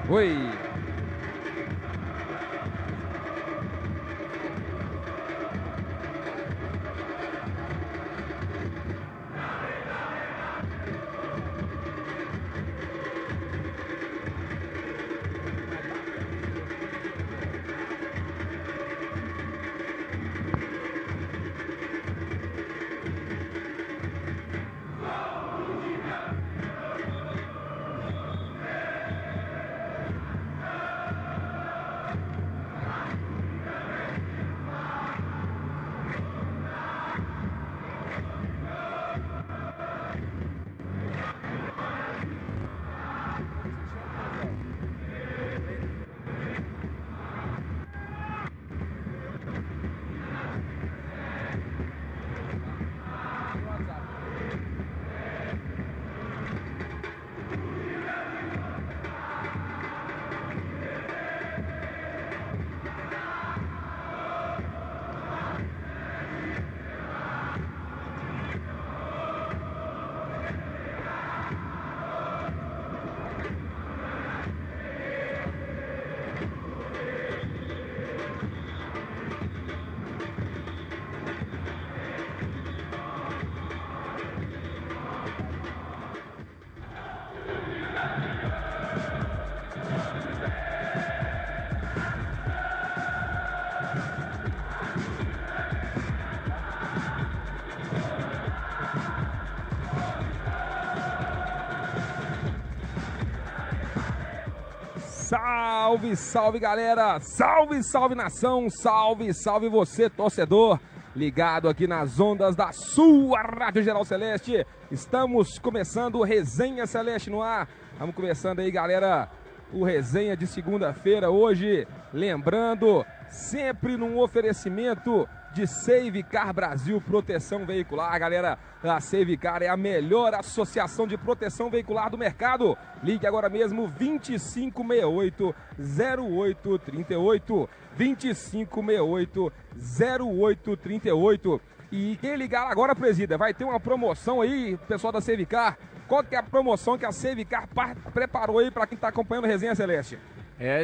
Oi! Salve, salve galera, salve, salve nação, salve, salve você torcedor, ligado aqui nas ondas da sua Rádio Geral Celeste. Estamos começando o Resenha Celeste no ar, vamos começando aí galera, o Resenha de segunda-feira hoje, lembrando, sempre num oferecimento de Save Car Brasil Proteção Veicular, galera. A Save Car é a melhor associação de proteção veicular do mercado. Ligue agora mesmo 2568-0838, 2568-0838. E quem ligar agora, presida, vai ter uma promoção aí, pessoal da Save Car. Qual que é a promoção que a Save Car preparou aí para quem está acompanhando o Resenha Celeste?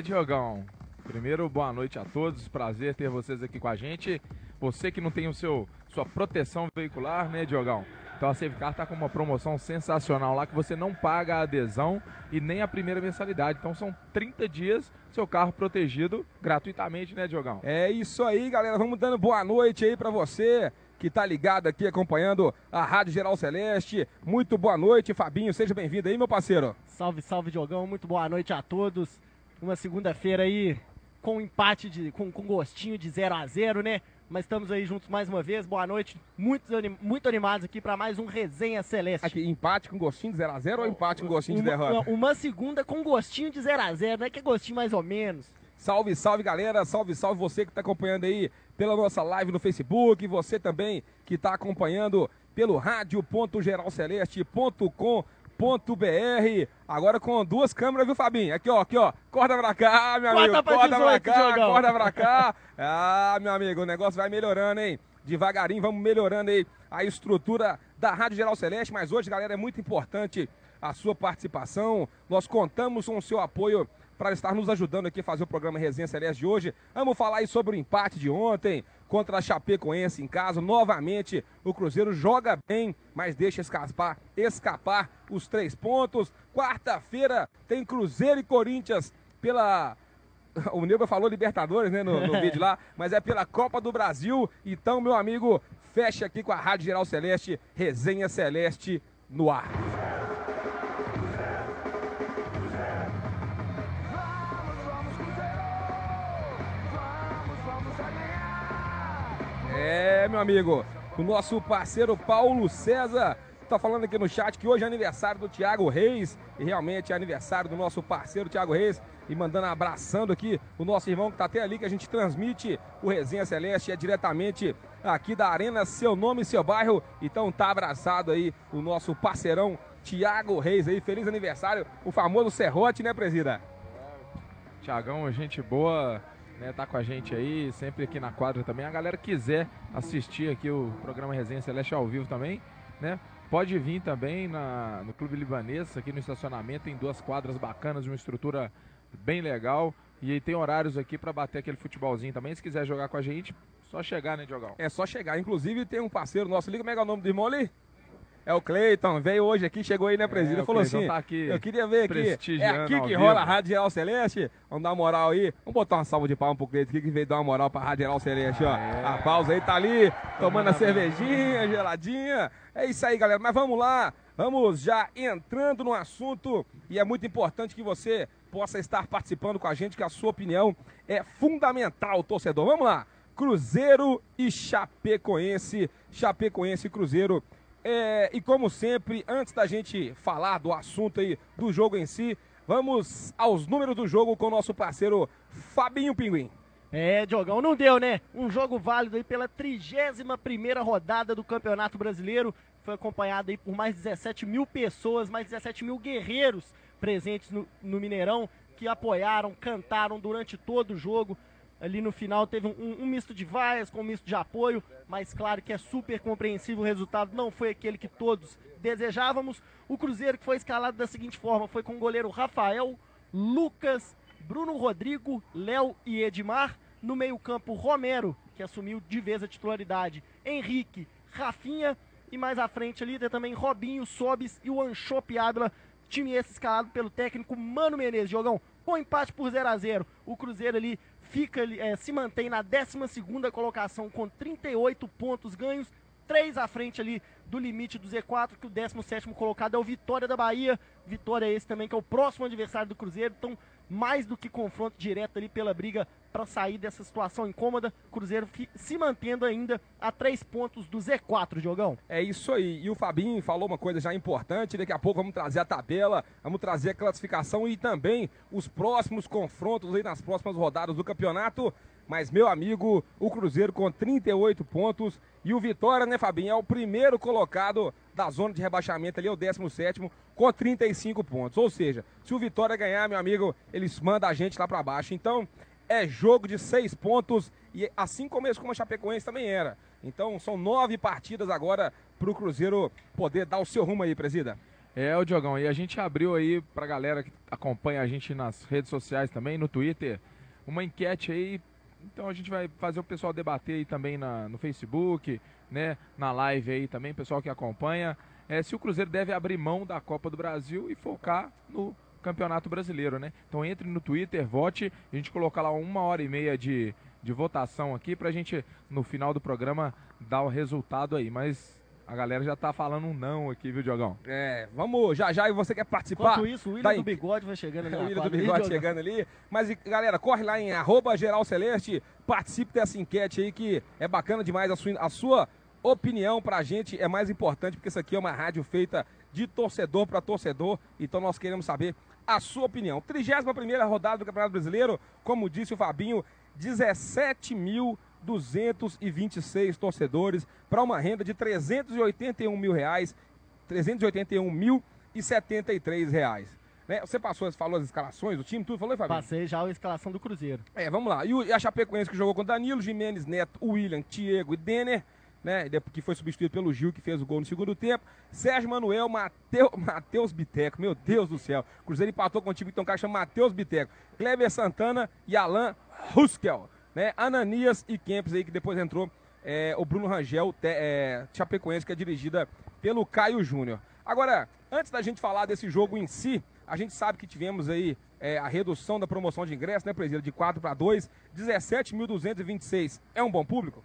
Diogão, primeiro boa noite a todos, prazer ter vocês aqui com a gente. Você que não tem sua proteção veicular, né, Diogão? Então a Save Car tá com uma promoção sensacional lá que você não paga a adesão e nem a primeira mensalidade. Então são 30 dias seu carro protegido gratuitamente, né, Diogão? É isso aí, galera. Vamos dando boa noite aí para você que tá ligado aqui acompanhando a Rádio Geral Celeste. Muito boa noite, Fabinho. Seja bem-vindo aí, meu parceiro. Salve, salve, Diogão. Muito boa noite a todos. Uma segunda-feira aí com empate, com gostinho de 0-0, né? Mas estamos aí juntos mais uma vez. Boa noite. Muito animados aqui para mais um Resenha Celeste. Aqui, empate com gostinho de 0-0 ou empate com gostinho de derrota? Uma segunda com gostinho de 0-0, não é que é gostinho mais ou menos. Salve, salve, galera. Salve, salve você que está acompanhando aí pela nossa live no Facebook. Você também que está acompanhando pelo radio.geralceleste.com.br. Agora com duas câmeras, viu, Fabinho? Aqui, ó. Corta pra cá, meu amigo. Corta pra cá, corta pra cá. Ah, meu amigo, o negócio vai melhorando, hein? Devagarinho, vamos melhorando aí a estrutura da Rádio Geral Celeste. Mas hoje, galera, é muito importante a sua participação. Nós contamos com o seu apoio para estar nos ajudando aqui a fazer o programa Resenha Celeste de hoje. Vamos falar aí sobre o empate de ontem contra a Chapecoense em casa. Novamente, o Cruzeiro joga bem, mas deixa escapar os 3 pontos. Quarta-feira tem Cruzeiro e Corinthians pela... O Nego falou Libertadores, né, no vídeo lá, mas é pela Copa do Brasil. Então, meu amigo, fecha aqui com a Rádio Geral Celeste, Resenha Celeste no ar. É, meu amigo, o nosso parceiro Paulo César tá falando aqui no chat que hoje é aniversário do Thiago Reis, e realmente é aniversário do nosso parceiro Thiago Reis, e mandando abraçando aqui o nosso irmão que tá até ali, que a gente transmite o Resenha Celeste, é diretamente aqui da Arena Seu Nome e Seu Bairro. Então tá abraçado aí o nosso parceirão Thiago Reis aí, feliz aniversário, o famoso Serrote, né, presida? Thiagão, gente boa, né, tá com a gente aí, sempre aqui na quadra também. A galera quiser assistir aqui o programa Resenha Celeste ao vivo também, né? Pode vir também no Clube Libanês, aqui no estacionamento, tem 2 quadras bacanas, de uma estrutura bem legal. E aí tem horários aqui para bater aquele futebolzinho também. Se quiser jogar com a gente, só chegar, né, Diogão? É só chegar. Inclusive tem um parceiro nosso ali, como é que é o nome do irmão ali? É o Cleiton, veio hoje aqui, chegou aí, né, presidente? Falou assim, tá aqui, eu queria ver aqui, é aqui que rola a Rádio Geral Celeste, vamos dar uma moral aí, vamos botar uma salva de palmas pro Cleiton aqui, que veio dar uma moral pra Rádio Geral Celeste, ó. A pausa aí tá ali, tomando a cervejinha, geladinha, é isso aí, galera, mas vamos lá, vamos já entrando no assunto, e é muito importante que você possa estar participando com a gente, que a sua opinião é fundamental, torcedor. Vamos lá, Cruzeiro e Chapecoense e Cruzeiro. E como sempre, antes da gente falar do assunto aí, do jogo em si, vamos aos números do jogo com o nosso parceiro Fabinho Pinguim. Diogão, não deu, né? Um jogo válido aí pela 31ª rodada do Campeonato Brasileiro. Foi acompanhado aí por mais 17 mil pessoas, mais 17 mil guerreiros presentes no Mineirão, que apoiaram, cantaram durante todo o jogo. Ali no final teve um misto de vaias com um misto de apoio, mas claro que é super compreensível, o resultado não foi aquele que todos desejávamos. O Cruzeiro, que foi escalado da seguinte forma, foi com o goleiro Rafael, Lucas, Bruno Rodrigo, Léo e Edmar. No meio-campo, Romero, que assumiu de vez a titularidade, Henrique, Rafinha, e mais à frente ali tem também Robinho, Sobis e o Anchope Ávila. Time esse escalado pelo técnico Mano Menezes. Diogão, com empate por 0-0, o Cruzeiro ali se mantém na 12ª colocação com 38 pontos ganhos, 3 à frente ali do limite do Z4, que o 17º colocado é o Vitória da Bahia. Vitória esse também, que é o próximo adversário do Cruzeiro, então mais do que confronto direto ali pela briga para sair dessa situação incômoda. Cruzeiro se mantendo ainda a 3 pontos do Z4, Diogão. É isso aí, e o Fabinho falou uma coisa já importante, daqui a pouco vamos trazer a tabela, vamos trazer a classificação e também os próximos confrontos aí nas próximas rodadas do campeonato. Mas, meu amigo, o Cruzeiro com 38 pontos e o Vitória, né, Fabinho, é o primeiro colocado da zona de rebaixamento ali, é o 17º, com 35 pontos. Ou seja, se o Vitória ganhar, meu amigo, eles mandam a gente lá pra baixo. Então, é jogo de 6 pontos e assim como a Chapecoense também era. Então, são 9 partidas agora pro Cruzeiro poder dar o seu rumo aí, presida. O Diogão, e a gente abriu aí pra galera que acompanha a gente nas redes sociais também, no Twitter, uma enquete aí. Então a gente vai fazer o pessoal debater aí também no Facebook, né, na live aí também, pessoal que acompanha, se o Cruzeiro deve abrir mão da Copa do Brasil e focar no Campeonato Brasileiro, né? Então entre no Twitter, vote, a gente colocar lá 1h30 de votação aqui pra gente, no final do programa, dar o resultado aí, mas a galera já tá falando um não aqui, viu, Diogão? Vamos, já, e você quer participar? Enquanto isso, o William do Bigode vai chegando ali. O William do Bigode chegando ali. Mas, galera, corre lá em @GeralCeleste, participe dessa enquete aí que é bacana demais. A sua opinião pra gente é mais importante, porque isso aqui é uma rádio feita de torcedor para torcedor, então nós queremos saber a sua opinião. 31ª rodada do Campeonato Brasileiro, como disse o Fabinho, 17.226 torcedores para uma renda de R$ 381.073 reais. Né? Você falou as escalações do time, tudo? Falou, Fabinho? Passei já a escalação do Cruzeiro. Vamos lá. E a Chapecoense que jogou com Danilo, Jimenez, Neto, William, Thiago e Denner, né? Que foi substituído pelo Gil, que fez o gol no segundo tempo. Sérgio Manuel, Matheus Biteco, meu Deus do céu. O Cruzeiro empatou com o time que tem um cara que chama Matheus Biteco. Kleber Santana e Alan Huskel, né? Ananias e Kempis aí, que depois entrou o Bruno Rangel, Chapecoense, que é dirigida pelo Caio Júnior. Agora, antes da gente falar desse jogo em si, a gente sabe que tivemos aí a redução da promoção de ingresso, né, presidente? De 4 para 2, 17.226. É um bom público?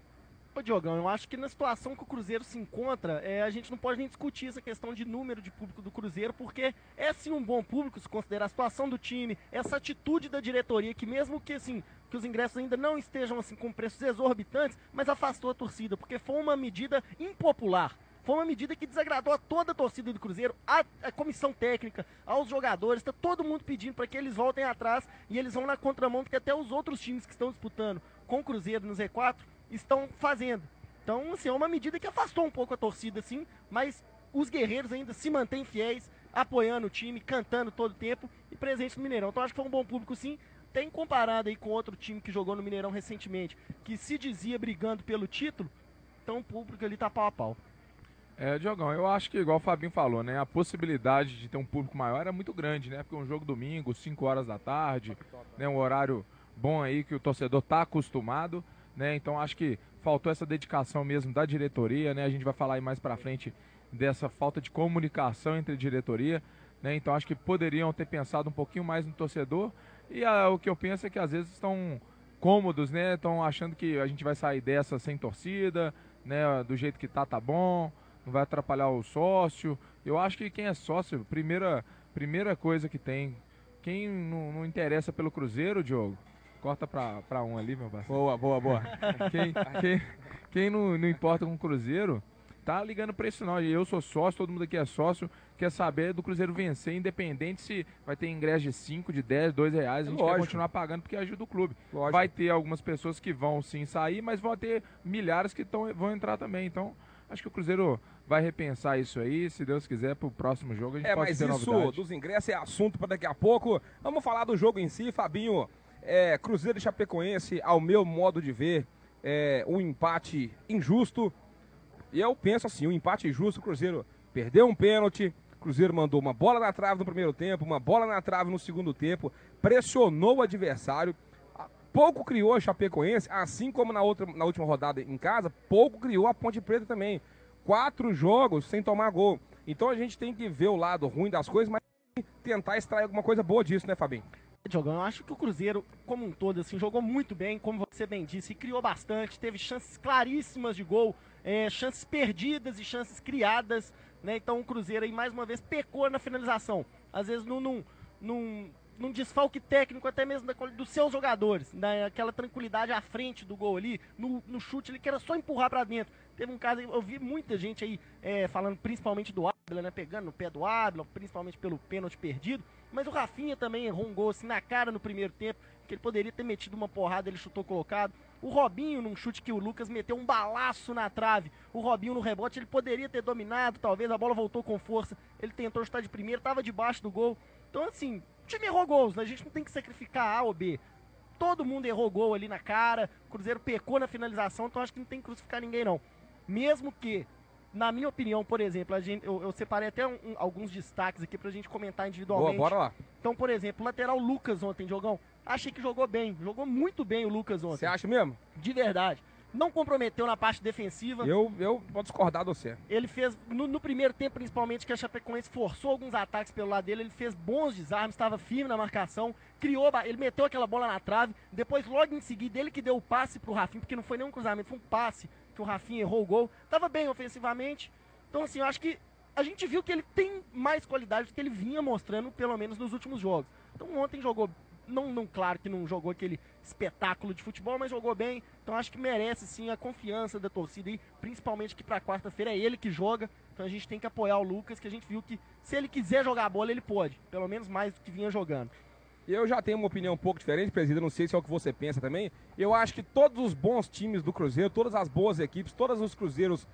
Ô, Diogão, eu acho que na situação que o Cruzeiro se encontra, a gente não pode nem discutir essa questão de número de público do Cruzeiro, porque é sim um bom público, se considerar a situação do time, essa atitude da diretoria, que mesmo que assim, que os ingressos ainda não estejam assim com preços exorbitantes, mas afastou a torcida, porque foi uma medida impopular. Foi uma medida que desagradou a toda a torcida do Cruzeiro, a comissão técnica, aos jogadores, está todo mundo pedindo para que eles voltem atrás e eles vão na contramão, porque até os outros times que estão disputando com o Cruzeiro no Z4 estão fazendo. Então, assim, é uma medida que afastou um pouco a torcida, assim, mas os guerreiros ainda se mantêm fiéis, apoiando o time, cantando todo o tempo e presentes no Mineirão. Então, acho que foi um bom público, sim. Tem comparado aí com outro time que jogou no Mineirão recentemente, que se dizia brigando pelo título, então o público ali tá pau a pau. Diogão, eu acho que, igual o Fabinho falou, né? A possibilidade de ter um público maior é muito grande, né? Porque um jogo domingo, 5 horas da tarde, né? Um horário bom aí que o torcedor tá acostumado, né? Então acho que faltou essa dedicação mesmo da diretoria, né? A gente vai falar aí mais pra frente dessa falta de comunicação entre a diretoria, né? Então acho que poderiam ter pensado um pouquinho mais no torcedor e o que eu penso é que às vezes estão cômodos, né? Estão achando que a gente vai sair dessa sem torcida, né? Do jeito que tá bom. Não vai atrapalhar o sócio. Eu acho que quem é sócio, primeira coisa que tem. Quem não interessa pelo Cruzeiro, Diogo, corta pra um ali, meu parceiro. Boa. Quem não importa com o Cruzeiro, tá ligando pra isso não. Eu sou sócio, todo mundo aqui é sócio, quer saber do Cruzeiro vencer, independente se vai ter ingresso de 5, de 10, R$2, a gente quer continuar pagando porque ajuda o clube. Lógico. Vai ter algumas pessoas que vão sim sair, mas vão ter milhares que vão entrar também. Então, acho que o Cruzeiro vai repensar isso aí, se Deus quiser, pro próximo jogo a gente pode ter novidade. Mas isso dos ingressos é assunto para daqui a pouco. Vamos falar do jogo em si, Fabinho. Cruzeiro e Chapecoense, ao meu modo de ver, um empate injusto. E eu penso assim, um empate injusto, o Cruzeiro perdeu um pênalti, o Cruzeiro mandou uma bola na trave no primeiro tempo, uma bola na trave no segundo tempo, pressionou o adversário, pouco criou a Chapecoense, assim como na última rodada em casa, pouco criou a Ponte Preta também. 4 jogos sem tomar gol. Então a gente tem que ver o lado ruim das coisas, mas tentar extrair alguma coisa boa disso, né, Fabinho? Diogão, eu acho que o Cruzeiro, como um todo, assim, jogou muito bem, como você bem disse, criou bastante, teve chances claríssimas de gol, chances perdidas e chances criadas, né? Então o Cruzeiro aí mais uma vez pecou na finalização. Às vezes num desfalque técnico até mesmo dos seus jogadores, naquela tranquilidade à frente do gol ali, no chute ali que era só empurrar pra dentro. Teve um caso, eu vi muita gente aí falando principalmente do Ábila, né, pegando no pé do Ábila, principalmente pelo pênalti perdido, mas o Rafinha também errou um gol assim na cara no primeiro tempo, que ele poderia ter metido uma porrada, ele chutou colocado. O Robinho, num chute que o Lucas meteu um balaço na trave, o Robinho no rebote, ele poderia ter dominado, talvez a bola voltou com força, ele tentou chutar de primeiro, estava debaixo do gol. Então assim, o time errou gols, né? A gente não tem que sacrificar A ou B. Todo mundo errou gol ali na cara, o Cruzeiro pecou na finalização, então acho que não tem que crucificar ninguém não. Mesmo que, na minha opinião, por exemplo, eu separei até alguns destaques aqui pra gente comentar individualmente. Boa, bora lá. Então, por exemplo, o lateral Lucas ontem, Diogão, achei que jogou bem, jogou muito bem o Lucas ontem. Você acha mesmo? De verdade. Não comprometeu na parte defensiva. Eu vou discordar de você. Ele fez, no primeiro tempo principalmente, que a Chapecoense forçou alguns ataques pelo lado dele, ele fez bons desarmes, estava firme na marcação, ele meteu aquela bola na trave, depois logo em seguida ele que deu o passe pro Rafinha, porque não foi nem um cruzamento, foi um passe que o Rafinha errou o gol, tava bem ofensivamente. Então assim, eu acho que a gente viu que ele tem mais qualidade do que ele vinha mostrando, pelo menos nos últimos jogos. Então ontem jogou, claro que não jogou aquele espetáculo de futebol, mas jogou bem. Então acho que merece sim a confiança da torcida aí, principalmente que pra quarta-feira é ele que joga. Então a gente tem que apoiar o Lucas, que a gente viu que se ele quiser jogar a bola, ele pode, pelo menos mais do que vinha jogando. Eu já tenho uma opinião um pouco diferente, presidente, não sei se é o que você pensa também. Eu acho que todos os bons times do Cruzeiro, todas as boas equipes, todos os Cruzeiros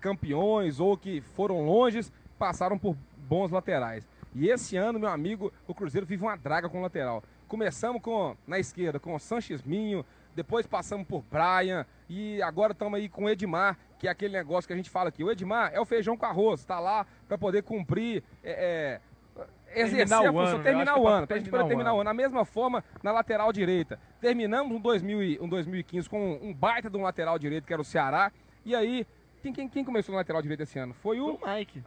campeões ou que foram longes, passaram por bons laterais. E esse ano, meu amigo, o Cruzeiro vive uma draga com o lateral. Começamos na esquerda com o Sanches Minho, depois passamos por Brian e agora estamos aí com o Edmar, que é aquele negócio que a gente fala aqui. O Edmar é o feijão com arroz, está lá para poder cumprir... exercer a função, terminar o ano. A gente pode terminar o ano. Da mesma forma, na lateral direita. Terminamos um 2015 com um baita de um lateral direito, que era o Ceará. E aí, quem começou no lateral direito esse ano? Foi o Mike.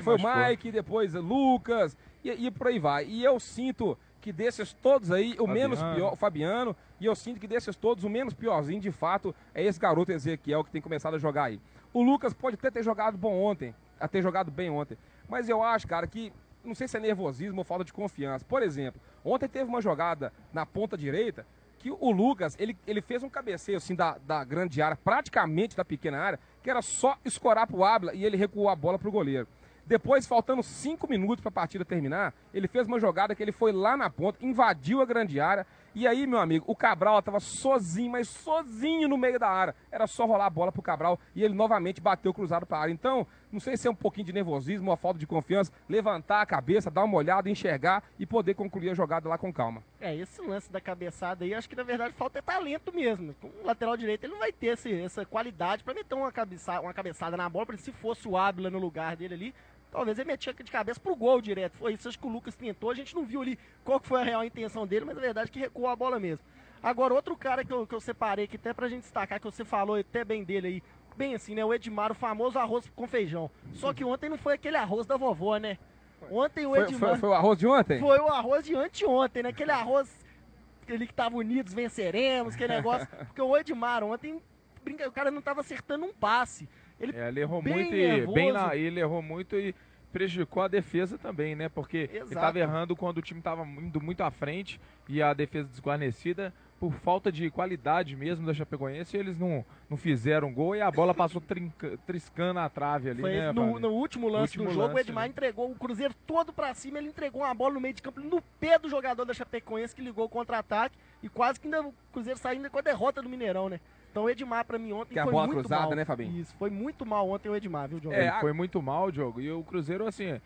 Foi o Mike, depois o Lucas, e por aí vai. E eu sinto que desses todos aí, o menos pior, o Fabiano, e eu sinto que desses todos, o menos piorzinho, de fato, é esse garoto Ezequiel que tem começado a jogar aí. O Lucas pode até ter jogado bem ontem. Mas eu acho, cara, que não sei se é nervosismo ou falta de confiança. Por exemplo, ontem teve uma jogada na ponta direita que o Lucas, ele fez um cabeceio assim da grande área, praticamente da pequena área, que era só escorar pro Ábila e ele recuou a bola pro goleiro. Depois, faltando 5 minutos para a partida terminar, ele fez uma jogada que ele foi lá na ponta, invadiu a grande área E aí, meu amigo, o Cabral tava sozinho, mas sozinho no meio da área. Era só rolar a bola pro Cabral e ele novamente bateu cruzado pra área. Então, não sei se é um pouquinho de nervosismo, uma falta de confiança, levantar a cabeça, dar uma olhada, enxergar e poder concluir a jogada lá com calma. Esse lance da cabeçada aí, acho que na verdade falta talento mesmo. Com o lateral direito ele não vai ter essa qualidade pra meter uma cabeçada na bola, porque se fosse o Ávila no lugar dele ali, talvez ele metia de cabeça pro gol direto. Foi isso, acho que o Lucas tentou, a gente não viu ali qual que foi a real intenção dele, mas a verdade é que recuou a bola mesmo. Agora, outro cara que eu separei aqui até pra gente destacar, que você falou até bem dele aí, bem assim, né, o Edmar, o famoso arroz com feijão. Só que ontem não foi aquele arroz da vovó, né? Ontem o Edmar... Foi o arroz de ontem? Foi o arroz de anteontem, né? Aquele arroz ali que tava unidos, venceremos, aquele negócio. Porque o Edmar ontem, o cara não tava acertando um passe. Ele errou bem muito ele errou muito e prejudicou a defesa também, né? Porque ele estava errando quando o time estava indo muito à frente e a defesa desguarnecida por falta de qualidade mesmo da Chapecoense. Eles não fizeram gol e a bola passou triscando a trave ali, foi, né? No último lance do jogo, o Edmar entregou o Cruzeiro todo pra cima, ele entregou uma bola no meio de campo, no pé do jogador da Chapecoense que ligou o contra-ataque e quase que ainda o Cruzeiro saindo com a derrota do Mineirão, né? Então o Edmar, pra mim, ontem foi muito mal. Que é a bola cruzada, né, Fabinho? Isso, foi muito mal ontem o Edmar, viu, Diogo? Foi muito mal, Diogo. E o Cruzeiro, assim,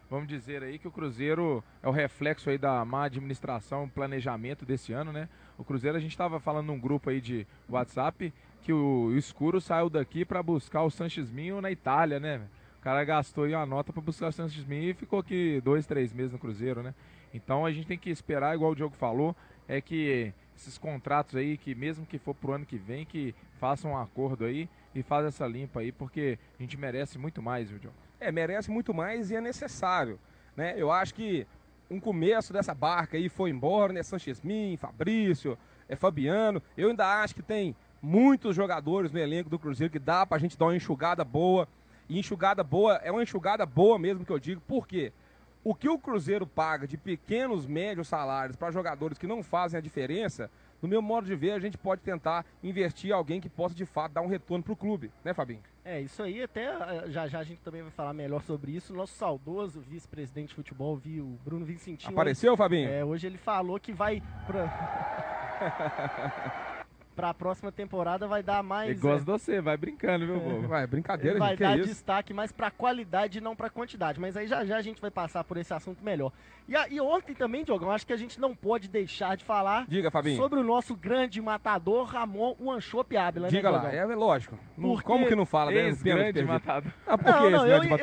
vamos dizer aí que o Cruzeiro é o reflexo aí da má administração, planejamento desse ano, né? O Cruzeiro, a gente estava falando num grupo aí de WhatsApp que o Escuro saiu daqui para buscar o Sanches Minho na Itália, né? O cara gastou aí uma nota para buscar o Sanches Minho e ficou aqui 2, 3 meses no Cruzeiro, né? Então a gente tem que esperar, igual o Diogo falou, é que esses contratos aí, que mesmo que for pro ano que vem, que façam um acordo aí e façam essa limpa aí, porque a gente merece muito mais, viu, Diogo? Merece muito mais e é necessário, né? Eu acho que um começo dessa barca aí foi embora, né? Sanches Min, Fabrício, Fabiano. Eu ainda acho que tem muitos jogadores no elenco do Cruzeiro que dá pra gente dar uma enxugada boa. E enxugada boa é uma enxugada boa mesmo que eu digo, por quê? O que o Cruzeiro paga de pequenos, médios salários para jogadores que não fazem a diferença, no meu modo de ver, a gente pode tentar investir em alguém que possa, de fato, dar um retorno para o clube, né, Fabinho? Isso aí, até já a gente também vai falar melhor sobre isso. Nosso saudoso vice-presidente de futebol, o Bruno Vicentinho. Apareceu, hoje, Fabinho? Hoje ele falou que vai pra próxima temporada vai dar mais... Ele gosta de você, vai brincando, viu, bobo? Vai, brincadeira, vai gente, dar destaque mais pra qualidade e não pra quantidade. Mas aí já a gente vai passar por esse assunto melhor. E ontem também, Diogão, acho que a gente não pode deixar de falar sobre o nosso grande matador, Ramon Wanchope Ávila, Diga né, lá, lógico. Porque... Como que não fala, né? Grande matador.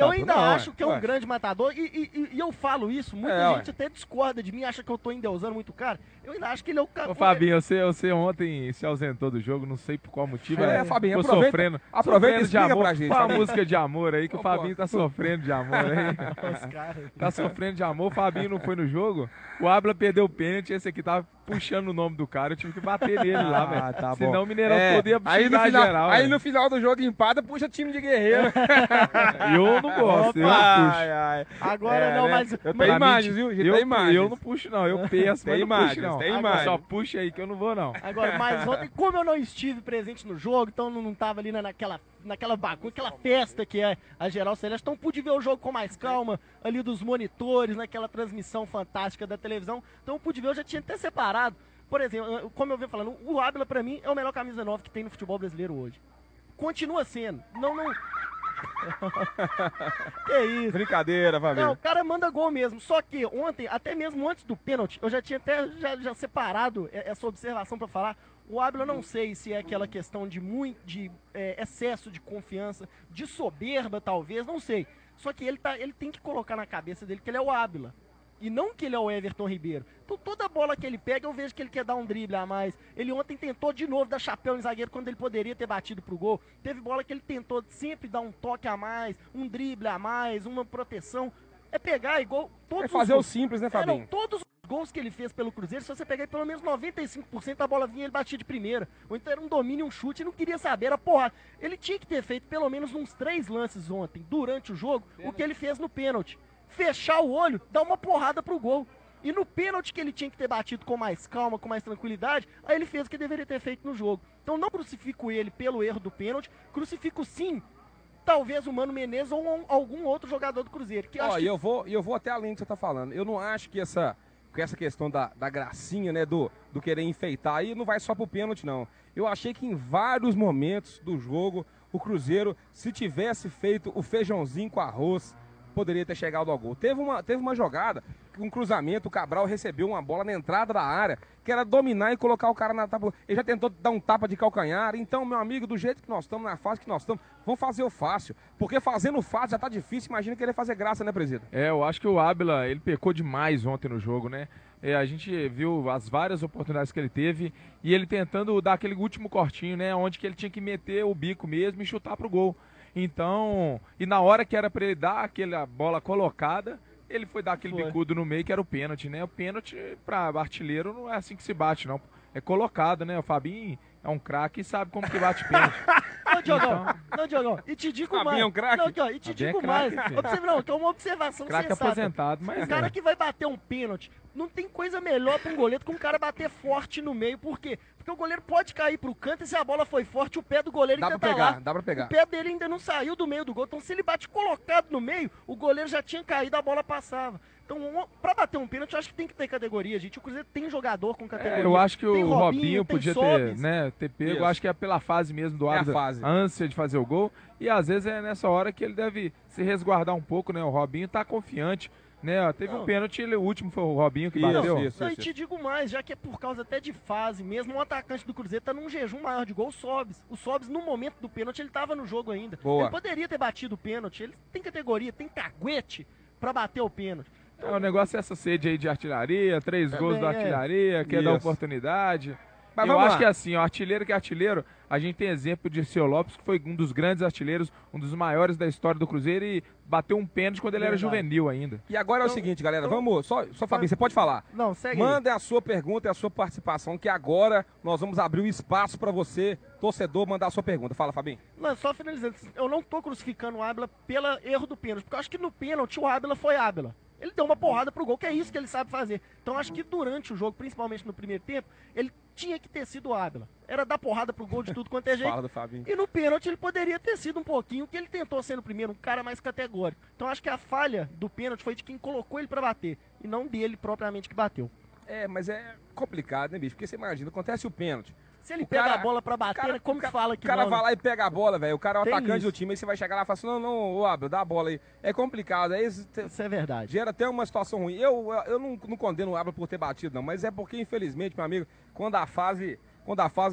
Eu ainda acho que é um grande matador e eu falo isso, muita gente até discorda de mim, acha que eu tô endeusando muito o cara. Eu ainda acho que ele é o cara... Ô, Fabinho, você ontem se ausentou do jogo, não sei por qual motivo. Fabinho, aproveita e explica pra gente. Uma música de amor aí, que o Fabinho tá sofrendo de amor aí. Tá sofrendo de amor, o Fabinho não foi no jogo, o Ávila perdeu o pênalti, esse aqui tava puxando o nome do cara, eu tive que bater nele lá, velho. Tá Senão bom. o Mineirão podia xingar geral. Aí no final do jogo empada, puxa time de guerreiro. Eu não gosto, eu não puxo. Agora não, mas... Eu tenho imagens, viu? Eu não puxo não, eu peço, mas não puxo não. Tem imagens. Só puxa aí que eu não vou não. Agora, mas ontem, como eu não estive presente no jogo, então não tava ali naquela bagunça, aquela festa que é a Geral Celeste, então pude ver o jogo com mais calma, ali dos monitores, naquela transmissão fantástica da televisão, então pude ver, eu já tinha até separado. Por exemplo, como eu venho falando, o Ávila pra mim é o melhor camisa 9 que tem no futebol brasileiro hoje. Continua sendo. Não... Que isso? Brincadeira, Fabinho. Não, o cara manda gol mesmo. Só que ontem, até mesmo antes do pênalti, eu já tinha até já separado essa observação pra falar. O Ávila, não sei se é aquela questão de excesso de confiança, de soberba talvez, não sei. Só que ele tem que colocar na cabeça dele que ele é o Ávila. E não que ele é o Everton Ribeiro. Então toda bola que ele pega, eu vejo que ele quer dar um drible a mais. Ele ontem tentou de novo dar chapéu em zagueiro quando ele poderia ter batido pro gol. Teve bola que ele tentou sempre dar um toque a mais, um drible a mais, uma proteção. É pegar igual todos fazer o simples, né, Fabinho? Não, todos os gols que ele fez pelo Cruzeiro, se você pegar pelo menos 95% a bola vinha e ele batia de primeira. Ou então era um domínio, um chute, e não queria saber, era porrada. Ele tinha que ter feito pelo menos uns 3 lances ontem, durante o jogo, o que ele fez no pênalti. Fechar o olho, dar uma porrada pro gol. E no pênalti que ele tinha que ter batido com mais calma, com mais tranquilidade, aí ele fez o que deveria ter feito no jogo. Então não crucifico ele pelo erro do pênalti, crucifico sim, talvez o Mano Menezes ou algum outro jogador do Cruzeiro. Que eu vou até além do que você tá falando. Eu não acho que com essa questão da gracinha, né, do querer enfeitar, aí não vai só pro pênalti, não. Eu achei que em vários momentos do jogo, o Cruzeiro, se tivesse feito o feijãozinho com arroz, poderia ter chegado ao gol. Teve uma jogada, um cruzamento, o Cabral recebeu uma bola na entrada da área, que era dominar e colocar o cara na tapa. Ele já tentou dar um tapa de calcanhar. Então, meu amigo, do jeito que nós estamos, na fase que nós estamos, vamos fazer o fácil. Porque fazendo o fácil já tá difícil, imagina querer fazer graça, né, presidente? Eu acho que o Ábila, ele pecou demais ontem no jogo, né? A gente viu as várias oportunidades que ele teve e ele tentando dar aquele último cortinho, né? Onde que ele tinha que meter o bico mesmo e chutar pro gol. Então, e na hora que era para ele dar aquela bola colocada, ele foi dar aquele bicudo no meio, que era o pênalti, né? O pênalti para artilheiro não é assim que se bate, não. É colocado, né? O Fabinho é um craque e sabe como que bate pênalti. Não, Diogão, e te digo Fabinho mais. é um craque? Não, e te digo mais. Que é uma observação Craque sensata. aposentado, mas O cara que vai bater um pênalti, não tem coisa melhor para um goleiro que um cara bater forte no meio. Por quê? Porque o goleiro pode cair pro canto e se a bola foi forte, o pé do goleiro ainda tá lá. Dá pra pegar. O pé dele ainda não saiu do meio do gol. Então, se ele bate colocado no meio, o goleiro já tinha caído, a bola passava. Então, pra bater um pênalti, eu acho que tem que ter categoria, gente. O Cruzeiro tem jogador com categoria. Eu acho que tem o Robinho podia Sobis. ter pego. Isso. Eu acho que é pela fase mesmo do árbitro, a ânsia de fazer o gol. E às vezes é nessa hora que ele deve se resguardar um pouco, né? O Robinho tá confiante, né? Teve um pênalti, o último foi o Robinho que bateu. E te digo mais, já que é por causa até de fase mesmo, um atacante do Cruzeiro tá num jejum maior de gol, o Sobis. O Sobis, no momento do pênalti, ele tava no jogo ainda. Boa. Ele poderia ter batido o pênalti, ele tem categoria, tem caguete pra bater o pênalti. O negócio é essa sede aí de artilharia, 3 gols da artilharia, quer dar oportunidade. Mas eu vamos acho lá. que assim, o artilheiro que é artilheiro, a gente tem exemplo de Seu Lopes, que foi um dos grandes artilheiros, um dos maiores da história do Cruzeiro e bateu um pênalti quando ele era juvenil ainda. E agora é o seguinte, galera, vamos, só Fabinho, você pode falar. Não, segue Manda a sua pergunta e a sua participação, que agora nós vamos abrir o espaço para você, torcedor, mandar a sua pergunta. Fala, Fabinho. Mas só finalizando, eu não tô crucificando o Ábila pelo erro do pênalti, porque eu acho que no pênalti o Ábila foi Ábila. Ele deu uma porrada pro gol, que é isso que ele sabe fazer. Então acho que durante o jogo, principalmente no primeiro tempo, ele tinha que ter sido o Ábila. Era dar porrada pro gol de tudo quanto é jeito. Fala do Fabinho. E no pênalti ele poderia ter sido um pouquinho, que ele tentou ser no primeiro, um cara mais categórico. Então acho que a falha do pênalti foi de quem colocou ele pra bater, e não dele propriamente que bateu. Mas é complicado, né, bicho? Porque você imagina, acontece o pênalti. Se ele pega a bola pra bater, como que fala que o cara não? vai lá e pega a bola, velho. O cara é o Tem atacante isso. do time, aí você vai chegar lá e fala assim, não, ô Abel, dá a bola aí. É complicado, aí Isso é verdade. gera até uma situação ruim. Eu não condeno o Abel por ter batido, não, mas é porque, infelizmente, meu amigo, quando a fase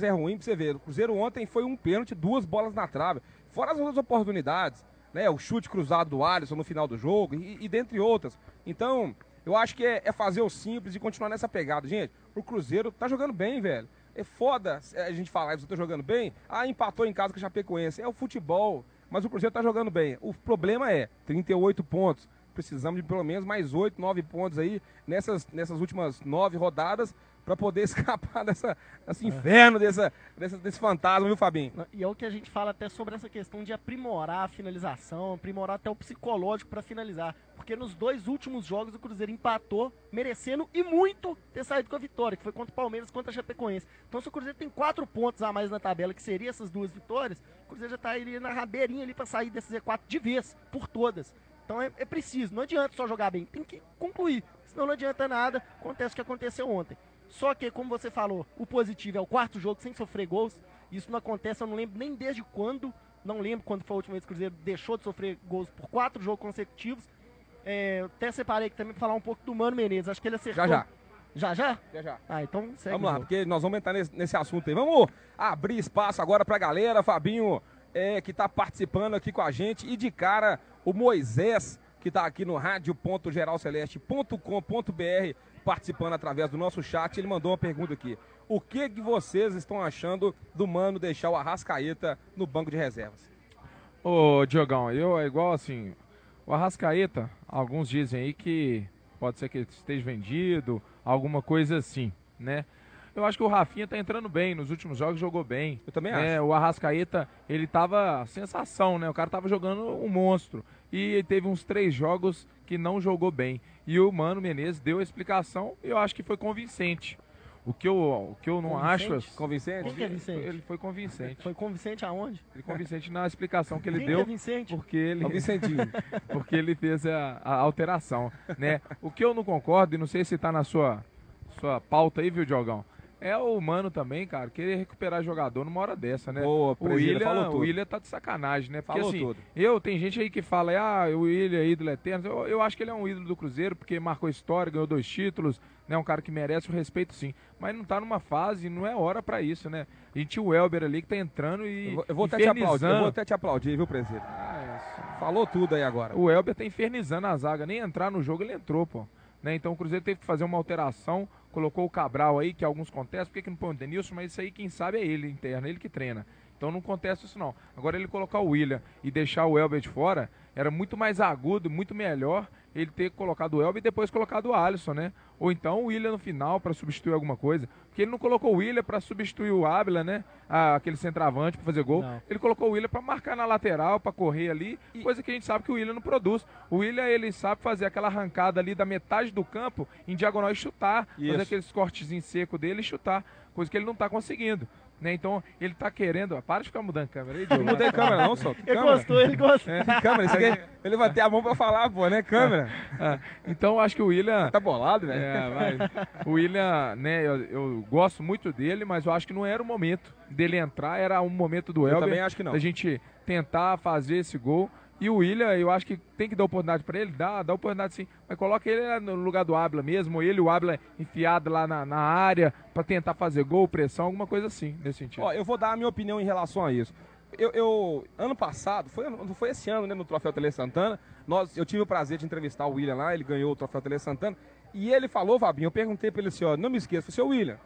é ruim, pra você ver, o Cruzeiro ontem foi um pênalti, 2 bolas na trave. Fora as outras oportunidades, né? O chute cruzado do Alisson no final do jogo e dentre outras. Então, eu acho que é fazer o simples e continuar nessa pegada. Gente, o Cruzeiro tá jogando bem, velho. É foda a gente falar que você tá jogando bem. Empatou em casa com a Chapecoense. É o futebol. Mas o Cruzeiro tá jogando bem. O problema é 38 pontos. Precisamos de pelo menos mais 8, 9 pontos aí nessas últimas 9 rodadas para poder escapar desse inferno, desse fantasma, viu, Fabinho? E é o que a gente fala até sobre essa questão de aprimorar a finalização, aprimorar até o psicológico para finalizar. Porque nos 2 últimos jogos o Cruzeiro empatou, merecendo e muito ter saído com a vitória, que foi contra o Palmeiras e contra a Chapecoense. Então se o Cruzeiro tem 4 pontos a mais na tabela, que seria essas 2 vitórias, o Cruzeiro já tá ali na rabeirinha ali para sair desse Z4 de vez, por todas. Então é preciso, não adianta só jogar bem, tem que concluir, senão não adianta nada, acontece o que aconteceu ontem. Só que, como você falou, o positivo é o 4º jogo sem sofrer gols. Isso não acontece, eu não lembro nem desde quando. Não lembro quando foi a última vez que o Cruzeiro deixou de sofrer gols por 4 jogos consecutivos. Eu até separei aqui também para falar um pouco do Mano Menezes. Acho que ele acertou. Já. Já? Já. Então segue. Vamos lá, porque nós vamos entrar nesse assunto aí. Vamos abrir espaço agora pra galera. Fabinho, que tá participando aqui com a gente. E de cara, o Moisés, que tá aqui no radio.geralceleste.com.br, participando através do nosso chat. Ele mandou uma pergunta aqui. O que vocês estão achando do Mano deixar o Arrascaeta no banco de reservas? Ô, Diogão, é igual assim, o Arrascaeta, alguns dizem aí que pode ser que ele esteja vendido, alguma coisa assim, né? Eu acho que o Rafinha tá entrando bem, nos últimos jogos jogou bem. Eu também acho. O Arrascaeta, ele tava sensação, né? O cara tava jogando um monstro. E teve uns 3 jogos que não jogou bem. E o Mano Menezes deu a explicação e eu acho que foi convincente. O que eu não acho... Convincente? Quem que é Vicente? Ele foi convincente. Foi convincente aonde? Ele convincente na explicação que ele Quem deu. Que é Vicente? Porque ele... É o Vicentinho. Porque ele fez a alteração, né? O que eu não concordo, e não sei se tá na sua pauta aí, viu, Diogão? É o Mano também, cara, querer recuperar jogador numa hora dessa, né? Boa, o Willian tá de sacanagem, né? Porque falou assim, tudo. tem gente aí que fala, o Willian é ídolo eterno. Eu acho que ele é um ídolo do Cruzeiro, porque marcou história, ganhou 2 títulos, né? Um cara que merece o respeito, sim. Mas não tá numa fase, não é hora pra isso, né? A gente tinha o Elber ali que tá entrando e eu vou até te aplaudir, viu, presidente? Falou tudo aí agora. O Elber tá infernizando a zaga, nem entrar no jogo ele entrou, pô. Né? Então o Cruzeiro teve que fazer uma alteração, colocou o Cabral aí, que alguns contestam, por que não põe o Denilson? Mas isso aí quem sabe é ele interno, ele que treina. Então não contesta isso não. Agora ele colocar o Willian e deixar o Elber de fora, era muito mais agudo, muito melhor ele ter colocado o Elber e depois colocado o Alisson, né? Ou então o Willian no final para substituir alguma coisa. Porque ele não colocou o Willian para substituir o Ávila, né? Aquele centroavante para fazer gol. Não. Ele colocou o Willian para marcar na lateral, para correr ali, coisa que a gente sabe que o Willian não produz. O Willian, ele sabe fazer aquela arrancada ali da metade do campo em diagonal e chutar. Isso. Fazer aqueles cortezinhos secos dele e chutar. Coisa que ele não está conseguindo. Né? Então, ele tá querendo... Para de ficar mudando câmera aí, Diogo. Não mudei câmera não, só. Ele gostou. Câmera, isso aqui, ele vai ter a mão pra falar, pô, né? Câmera. Então, acho que o Willian... Tá bolado, velho. O Willian, né, eu gosto muito dele, mas eu acho que não era o momento dele entrar, era um momento do Elber. Eu também acho que não. Da gente tentar fazer esse gol. E o Willian, eu acho que tem que dar oportunidade para ele, dá oportunidade sim, mas coloca ele no lugar do Ávila mesmo, o Ávila enfiado lá na área para tentar fazer gol, pressão, alguma coisa assim, nesse sentido. Ó, eu vou dar a minha opinião em relação a isso. Ano passado, foi esse ano, né, no Troféu Tele Santana, eu tive o prazer de entrevistar o Willian lá, ele ganhou o Troféu Tele Santana, e ele falou, Fabinho, eu perguntei para ele assim, ó, não me esqueça, seu Willian,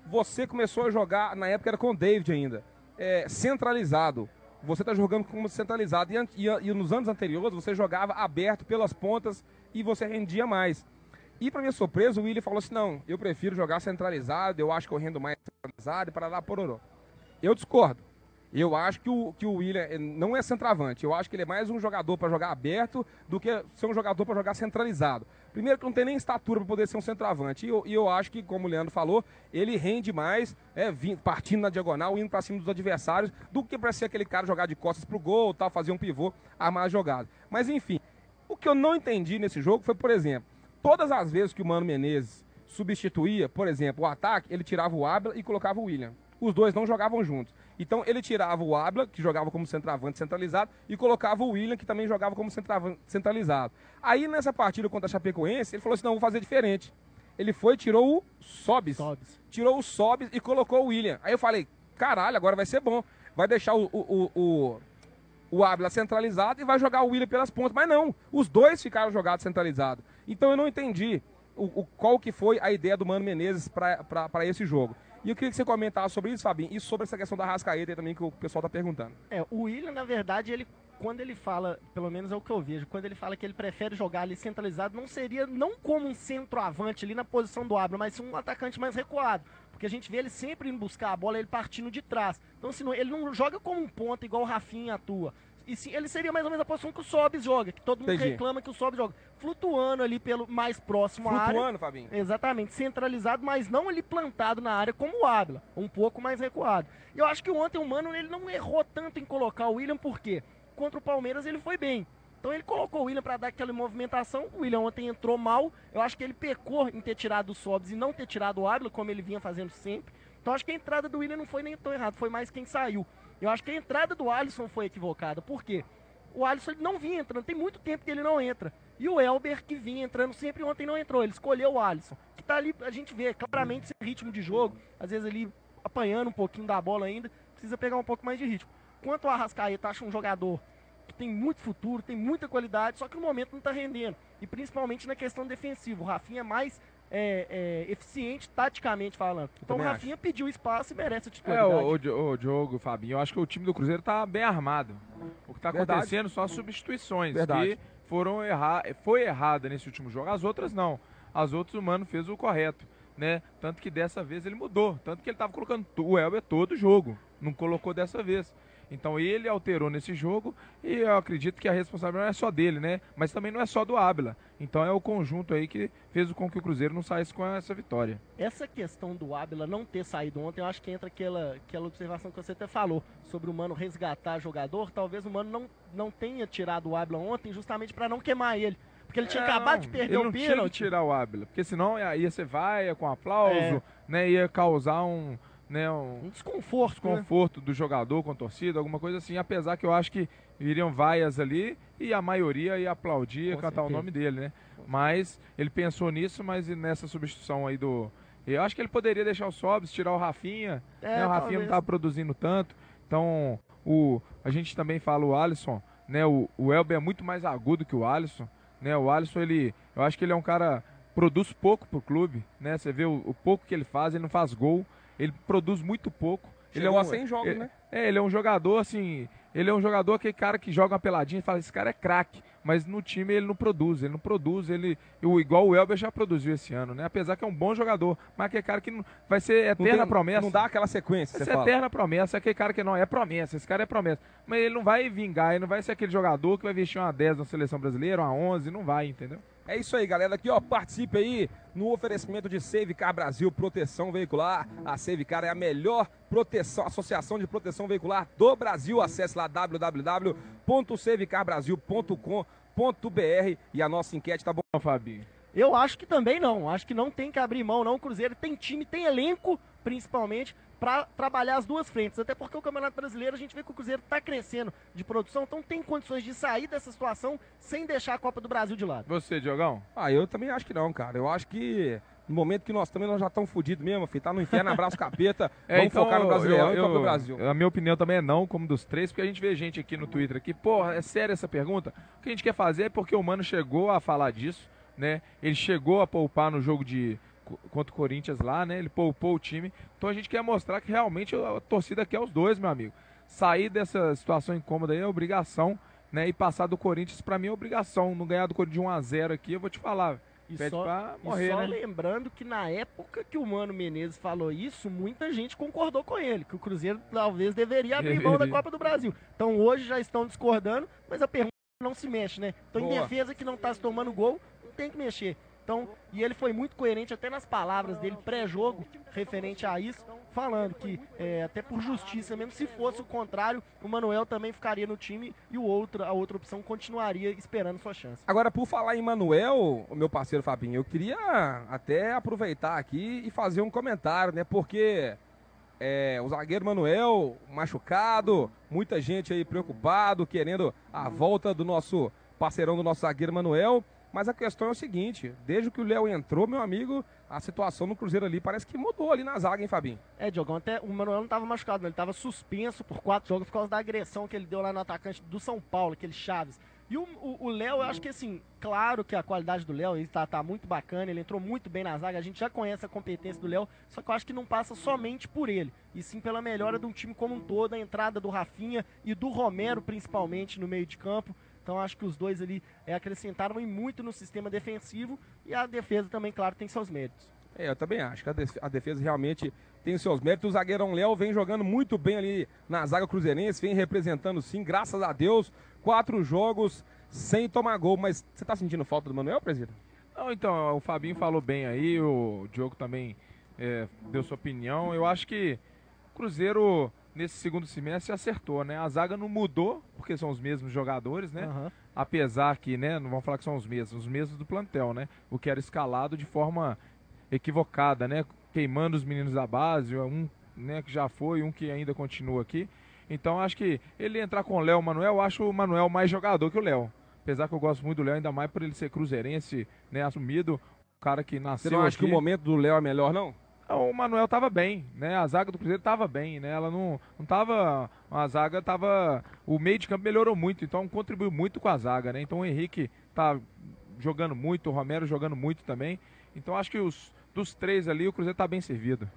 você começou a jogar, na época era com o David ainda, centralizado. Você está jogando como centralizado. E nos anos anteriores você jogava aberto pelas pontas e você rendia mais. E para minha surpresa, o Willian falou assim, não, eu prefiro jogar centralizado, eu acho que eu rendo mais centralizado e para lá pororó. Eu discordo. Eu acho que o Willian não é centroavante. Eu acho que ele é mais um jogador para jogar aberto do que ser um jogador para jogar centralizado. Primeiro que não tem nem estatura para poder ser um centroavante. E eu acho que, como o Leandro falou, ele rende mais partindo na diagonal, indo para cima dos adversários, do que para ser aquele cara jogar de costas pro gol, tal, fazer um pivô, armar a jogada. Mas enfim, o que eu não entendi nesse jogo foi, por exemplo, todas as vezes que o Mano Menezes substituía, por exemplo, o ataque, ele tirava o Ávila e colocava o Willian. Os dois não jogavam juntos. Então ele tirava o Ávila, que jogava como centroavante centralizado, e colocava o Willian, que também jogava como centroavante centralizado. Aí nessa partida contra a Chapecoense, ele falou assim, não, vou fazer diferente. Ele foi, tirou o Sobis. Tirou o Sobis e colocou o Willian. Aí eu falei, caralho, agora vai ser bom. Vai deixar o Ávila centralizado e vai jogar o Willian pelas pontas. Mas não, os dois ficaram jogados centralizados. Então eu não entendi qual que foi a ideia do Mano Menezes para esse jogo. E eu queria que você comentasse sobre isso, Fabinho, e sobre essa questão da Arrascaeta também que o pessoal está perguntando. O Willian, na verdade, quando ele fala, pelo menos é o que eu vejo, quando ele fala que ele prefere jogar ali centralizado, não como um centroavante ali na posição do Ávila, mas um atacante mais recuado. Porque a gente vê ele sempre indo buscar a bola, ele partindo de trás. Então, assim, ele não joga como um ponta igual o Rafinha atua. E sim, ele seria mais ou menos a posição que o Sobis joga, que todo mundo reclama que o Sobis joga. Flutuando ali pelo mais próximo à área. Flutuando, Fabinho. Exatamente, centralizado, mas não ali plantado na área como o Ávila, um pouco mais recuado. E eu acho que ontem o Mano ele não errou tanto em colocar o Willian, por quê? Contra o Palmeiras ele foi bem. Então ele colocou o Willian para dar aquela movimentação. O Willian ontem entrou mal. Eu acho que ele pecou em ter tirado o Sobis e não ter tirado o Ávila, como ele vinha fazendo sempre. Então acho que a entrada do Willian não foi nem tão errada, foi mais quem saiu. Eu acho que a entrada do Alisson foi equivocada. Por quê? O Alisson ele não vinha entrando, tem muito tempo que ele não entra. E o Elber, que vinha entrando sempre, ontem não entrou. Ele escolheu o Alisson, que tá ali, a gente vê claramente esse ritmo de jogo. Às vezes ali apanhando um pouquinho da bola ainda, precisa pegar um pouco mais de ritmo. Quanto o Arrascaeta, acho um jogador que tem muito futuro, tem muita qualidade, só que no momento não tá rendendo. E principalmente na questão defensiva. O Rafinha é mais eficiente taticamente falando. Então o Rafinha pediu espaço e merece a titularidade. O Diogo, Fabinho, eu acho que o time do Cruzeiro tá bem armado. O que tá acontecendo são as substituições que foi errada nesse último jogo. As outras não. As outras o Mano fez o correto, né? Tanto que dessa vez ele mudou. Tanto que ele tava colocando o Elber todo jogo. Não colocou dessa vez. Então ele alterou nesse jogo e eu acredito que a responsabilidade não é só dele, né? Mas também não é só do Ábila. Então é o conjunto aí que fez com que o Cruzeiro não saísse com essa vitória. Essa questão do Ábila não ter saído ontem, eu acho que entra aquela observação que você até falou sobre o Mano resgatar jogador. Talvez o Mano não tenha tirado o Ábila ontem justamente para não queimar ele. Porque ele tinha acabado de perder o pênalti. Ele não tinha que tirar o Ábila, porque senão ia ser vaia com aplauso, né? Ia causar um desconforto do jogador com a torcida, alguma coisa assim, apesar que eu acho que viriam vaias ali e a maioria ia aplaudir, ia cantar o nome dele, né? Mas ele pensou nisso, mas nessa substituição aí eu acho que ele poderia deixar o Sobis, tirar o Rafinha, né? O Rafinha não estava produzindo tanto, então a gente também fala o Alisson, né? O Elber é muito mais agudo que o Alisson, né? O Alisson, eu acho que ele é um cara, produz pouco pro clube, né? Você vê o pouco que ele faz, ele não faz gol. Ele produz muito pouco. Ele a 100 jogos, né? Ele é um jogador, assim... Ele é um jogador, aquele cara que joga uma peladinha e fala, esse cara é craque. Mas no time ele não produz. Igual o Elber já produziu esse ano, né? Apesar que é um bom jogador. Mas aquele cara que não, vai ser eterna promessa. Não dá aquela sequência, vai ser eterna promessa. É aquele cara que não é promessa. Esse cara é promessa. Mas ele não vai vingar. Ele não vai ser aquele jogador que vai vestir uma 10 na seleção brasileira, uma 11. Não vai, entendeu? É isso aí, galera. Aqui, ó, participe aí no oferecimento de Savecar Brasil Proteção Veicular. A Savecar é a melhor associação de proteção veicular do Brasil. Acesse lá www.savecarbrasil.com.br e a nossa enquete tá bom, Fabinho? Eu acho que também não. Acho que não tem que abrir mão, não. O Cruzeiro tem time, tem elenco, principalmente, para trabalhar as duas frentes. Até porque o Campeonato Brasileiro, a gente vê que o Cruzeiro está crescendo de produção, então tem condições de sair dessa situação sem deixar a Copa do Brasil de lado. Você, Diogão? Eu também acho que não, cara. Eu acho que no momento que nós já estamos fodidos mesmo, filho, tá no inferno, abraço capeta, vamos então, focar no Brasileirão e Copa do Brasil. A minha opinião também é não, como dos três, porque a gente vê gente aqui no Twitter aqui, porra, é sério essa pergunta? O que a gente quer fazer é porque o Mano chegou a falar disso, né? Ele chegou a poupar no jogo contra o Corinthians lá, né? Ele poupou o time. Então a gente quer mostrar que realmente a torcida quer os dois, meu amigo. Sair dessa situação incômoda aí é obrigação, né? E passar do Corinthians, pra mim, é obrigação. Não ganhar do Corinthians de 1-0 aqui, eu vou te falar. Pede pra morrer, só né? Lembrando que na época que o Mano Menezes falou isso, muita gente concordou com ele, que o Cruzeiro talvez deveria abrir mão da Copa do Brasil. Então hoje já estão discordando, mas a pergunta não se mexe, né? Então em defesa que não tá se tomando gol, não tem que mexer. Então, e ele foi muito coerente até nas palavras dele pré-jogo, referente a isso, falando que até por justiça mesmo, se fosse o contrário, o Manuel também ficaria no time e a outra opção continuaria esperando sua chance. Agora, por falar em Manuel, o meu parceiro Fabinho, eu queria até aproveitar aqui e fazer um comentário, né? Porque o zagueiro Manuel machucado, muita gente aí preocupado, querendo a volta do nosso parceirão, do nosso zagueiro Manuel. Mas a questão é o seguinte, desde que o Léo entrou, meu amigo, a situação no Cruzeiro ali parece que mudou ali na zaga, hein, Fabinho? Diogão, até o Manuel não estava machucado, não. Ele estava suspenso por 4 jogos por causa da agressão que ele deu lá no atacante do São Paulo, aquele Chaves. E o Léo, eu acho que assim, claro que a qualidade do Léo, ele tá muito bacana, ele entrou muito bem na zaga, a gente já conhece a competência do Léo, só que eu acho que não passa somente por ele, e sim pela melhora de um time como um todo, a entrada do Rafinha e do Romero, principalmente, no meio de campo. Então acho que os dois ali acrescentaram muito no sistema defensivo e a defesa também, claro, tem seus méritos. Eu também acho que a defesa realmente tem os seus méritos. O zagueirão Léo vem jogando muito bem ali na zaga cruzeirense, vem representando sim, graças a Deus, 4 jogos sem tomar gol. Mas você tá sentindo falta do Manuel, presidente? Não, então, o Fabinho falou bem aí, o Diogo também deu sua opinião. Eu acho que o Cruzeiro, nesse segundo semestre, acertou, né? A zaga não mudou, porque são os mesmos jogadores, né? Uhum. Apesar que, né, não vamos falar que são os mesmos do plantel, né? O que era escalado de forma equivocada, né? Queimando os meninos da base, um, né, que já foi, um que ainda continua aqui. Então, acho que ele entrar com o Léo Manuel, eu acho o Manuel mais jogador que o Léo. Apesar que eu gosto muito do Léo, ainda mais por ele ser cruzeirense, né, assumido, o cara que nasceu. Você não acha que o momento do Léo é melhor, não? O Manuel tava bem, né? A zaga do Cruzeiro tava bem, né? Ela não tava... A zaga tava... O meio de campo melhorou muito, então contribuiu muito com a zaga, né? Então o Henrique tá jogando muito, o Romero jogando muito também. Então acho que dos três ali, o Cruzeiro tá bem servido.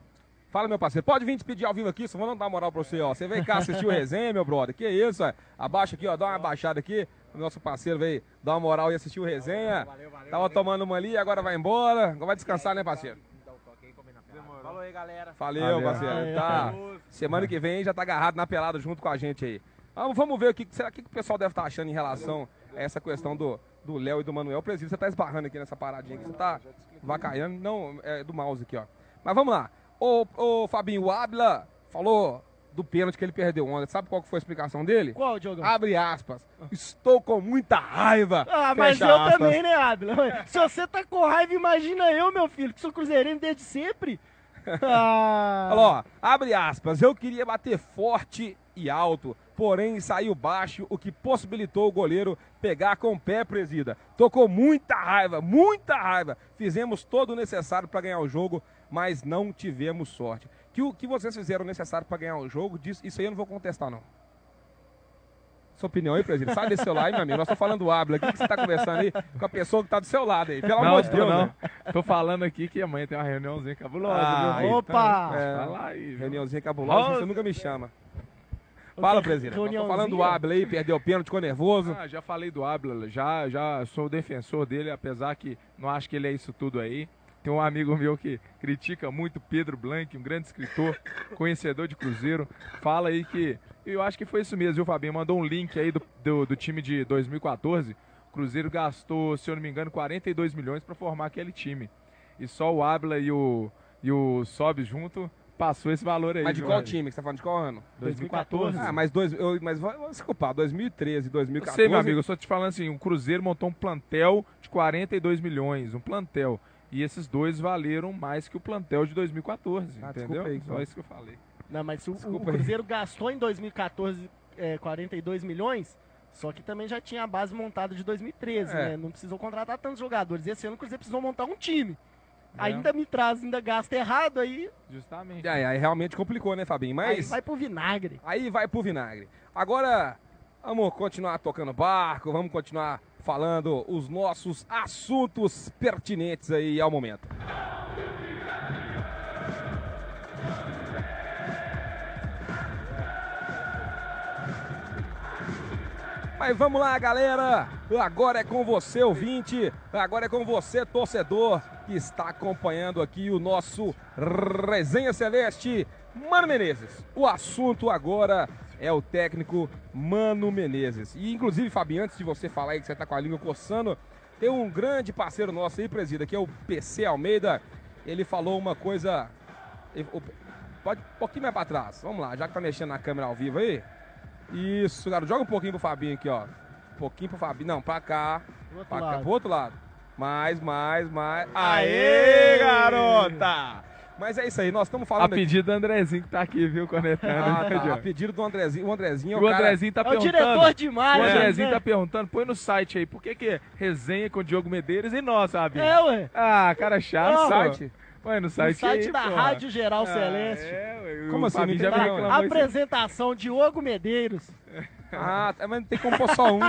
Fala, meu parceiro. Pode vir despedir ao vivo aqui, só vou dar uma moral pra você, ó. Você vem cá assistir o resenha, meu brother. Que isso, ó. Abaixa aqui, ó. Dá uma baixada aqui. O nosso parceiro veio dar uma moral e assistir o resenha. Valeu. Tava tomando uma ali, agora vai embora. Agora vai descansar, né, parceiro? Falou aí. aí, galera. Valeu, parceiro. Tá. Semana que vem já tá agarrado na pelada junto com a gente aí. Vamos ver o que o pessoal deve estar achando em relação a essa questão do Léo e do Manuel. Presídio, você tá esbarrando aqui nessa paradinha aqui. Você tá vacaiando. Não, é do mouse aqui, ó. Mas vamos lá. Ô Fabinho, o Ábila falou do pênalti que ele perdeu ontem. Sabe qual que foi a explicação dele? Qual, Diogão? Abre aspas. Estou com muita raiva. Mas eu também, né, Ábila? Se você tá com raiva, imagina eu, meu filho, que sou cruzeirense desde sempre. Olha lá, abre aspas. Eu queria bater forte e alto, porém saiu baixo, o que possibilitou o goleiro pegar com o pé, presida. Tô com muita raiva, muita raiva. Fizemos todo o necessário para ganhar o jogo, mas não tivemos sorte. O que vocês fizeram necessário para ganhar o jogo, isso aí eu não vou contestar, não. Sua opinião aí, presidente? Sai desse seu lado, meu amigo. Nós estamos falando do Ábila. O que você tá conversando aí com a pessoa que tá do seu lado aí? Pelo amor de Deus, não. Né? Tô falando aqui que amanhã tem uma reuniãozinha cabulosa. Opa! Fala aí. Reuniãozinha cabulosa, você nunca me chama. Fala, presidente. Nós estamos falando do Ábila aí, perdeu o pênalti, ficou nervoso. Já falei do Ábila, já sou defensor dele, apesar que não acho que ele é isso tudo aí. Tem um amigo meu que critica muito, Pedro Blanc, um grande escritor, conhecedor de Cruzeiro. Fala aí que, eu acho que foi isso mesmo, viu, Fabinho? Mandou um link aí do time de 2014. O Cruzeiro gastou, se eu não me engano, 42 milhões para formar aquele time. E só o Ábila e o Sobe junto passou esse valor aí. Mas de qual time? Que você tá falando de qual ano? 2014. Mas vou desculpar, 2013, 2014. Eu sei, meu amigo, eu só te falando assim, o Cruzeiro montou um plantel de 42 milhões, um plantel. E esses dois valeram mais que o plantel de 2014, entendeu? Aí, só isso que eu falei. Não, mas o Cruzeiro gastou em 2014 42 milhões, só que também já tinha a base montada de 2013, né? Não precisou contratar tantos jogadores. Esse ano o Cruzeiro precisou montar um time. Ainda gasta errado aí. Justamente. Aí realmente complicou, né, Fabinho? Mas aí vai pro vinagre. Aí vai pro vinagre. Agora, vamos continuar tocando barco, vamos continuar falando os nossos assuntos pertinentes aí ao momento. Mas vamos lá, galera. Agora é com você, ouvinte. Agora é com você, torcedor, que está acompanhando aqui o nosso Resenha Celeste. Mano Menezes, o assunto agora é o técnico Mano Menezes. E inclusive, Fabinho, antes de você falar aí que você está com a língua coçando, tem um grande parceiro nosso aí, presida, que é o PC Almeida. Ele falou uma coisa... Pode um pouquinho mais para trás. Vamos lá, já que tá mexendo na câmera ao vivo aí. Isso, garoto. Joga um pouquinho pro Fabinho aqui, ó. Um pouquinho pro Fabinho. Não, pra cá. Pro outro lado. Mais. Aê, garota! Mas é isso aí, nós estamos falando. A pedido do Andrezinho que tá aqui, viu, conectando. Tá. A pedido do Andrezinho. O Andrezinho é o Andrezinho tá perguntando. É o diretor demais, O Andrezinho tá perguntando, põe no site aí, por que resenha com o Diogo Medeiros e nós, sabe? Ué. Ah, cara chato. No site? Põe no site aí, da Rádio Geral Celeste. Como assim? Já apresentação Diogo Medeiros. Mas não tem como pôr só um.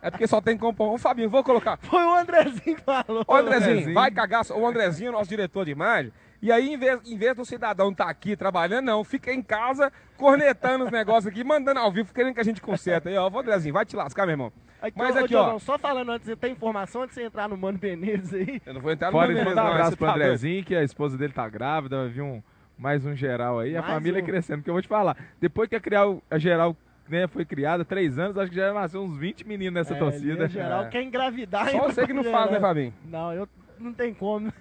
É porque só tem como pôr um. Fabinho, vou colocar. Foi o Andrezinho que falou. Ô, Andrezinho, vai cagar. O Andrezinho é nosso diretor de imagem. E aí, em vez do cidadão estar aqui trabalhando, não, fica em casa cornetando os negócios aqui, mandando ao vivo, querendo que a gente conserte. Aí, ó, Andrezinho, vai te lascar, meu irmão. Mas aqui, ó. Só falando antes, você tem informação antes de você entrar no Mano Menezes aí? Eu não vou entrar no Mano Menezes, não. Um abraço pro Andrezinho, que a esposa dele tá grávida, vai vir mais um geral aí. A família crescendo, porque eu vou te falar, depois que a geral, né, foi criada, 3 anos, acho que já nasceu uns 20 meninos nessa torcida. A geral quer engravidar. Só você que não fala, né, Fabinho? Não, não tem como.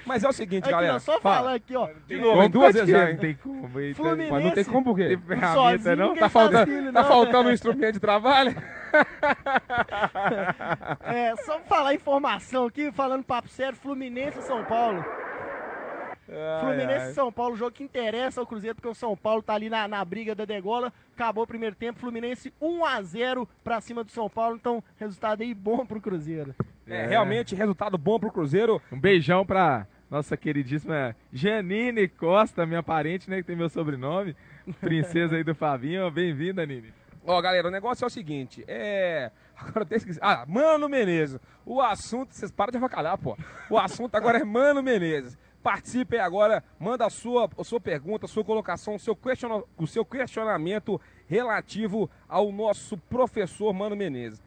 Mas é o seguinte, aqui, galera. Ó, só falar aqui, ó. De novo, duas vezes já. Não tem como. Fluminense. Mas não tem como por quê? Sozinho, não? Tá faltando um instrumento de trabalho? Só falar informação aqui, falando papo sério, Fluminense e São Paulo. Fluminense e São Paulo, jogo que interessa ao Cruzeiro, porque o São Paulo tá ali na briga da degola. Acabou o primeiro tempo, Fluminense 1-0 pra cima do São Paulo, então resultado aí bom pro Cruzeiro. Realmente, resultado bom pro Cruzeiro. Um beijão pra nossa queridíssima Janine Costa, minha parente, né, que tem meu sobrenome, princesa aí do Fabinho. Bem-vinda, Nini. Ó, galera, o negócio é o seguinte, Agora eu tenho esquecido. Mano Menezes. O assunto, vocês param de avacalhar, pô. O assunto agora é Mano Menezes. Participe aí agora, manda a sua pergunta, a sua colocação, o seu questionamento relativo ao nosso professor Mano Menezes.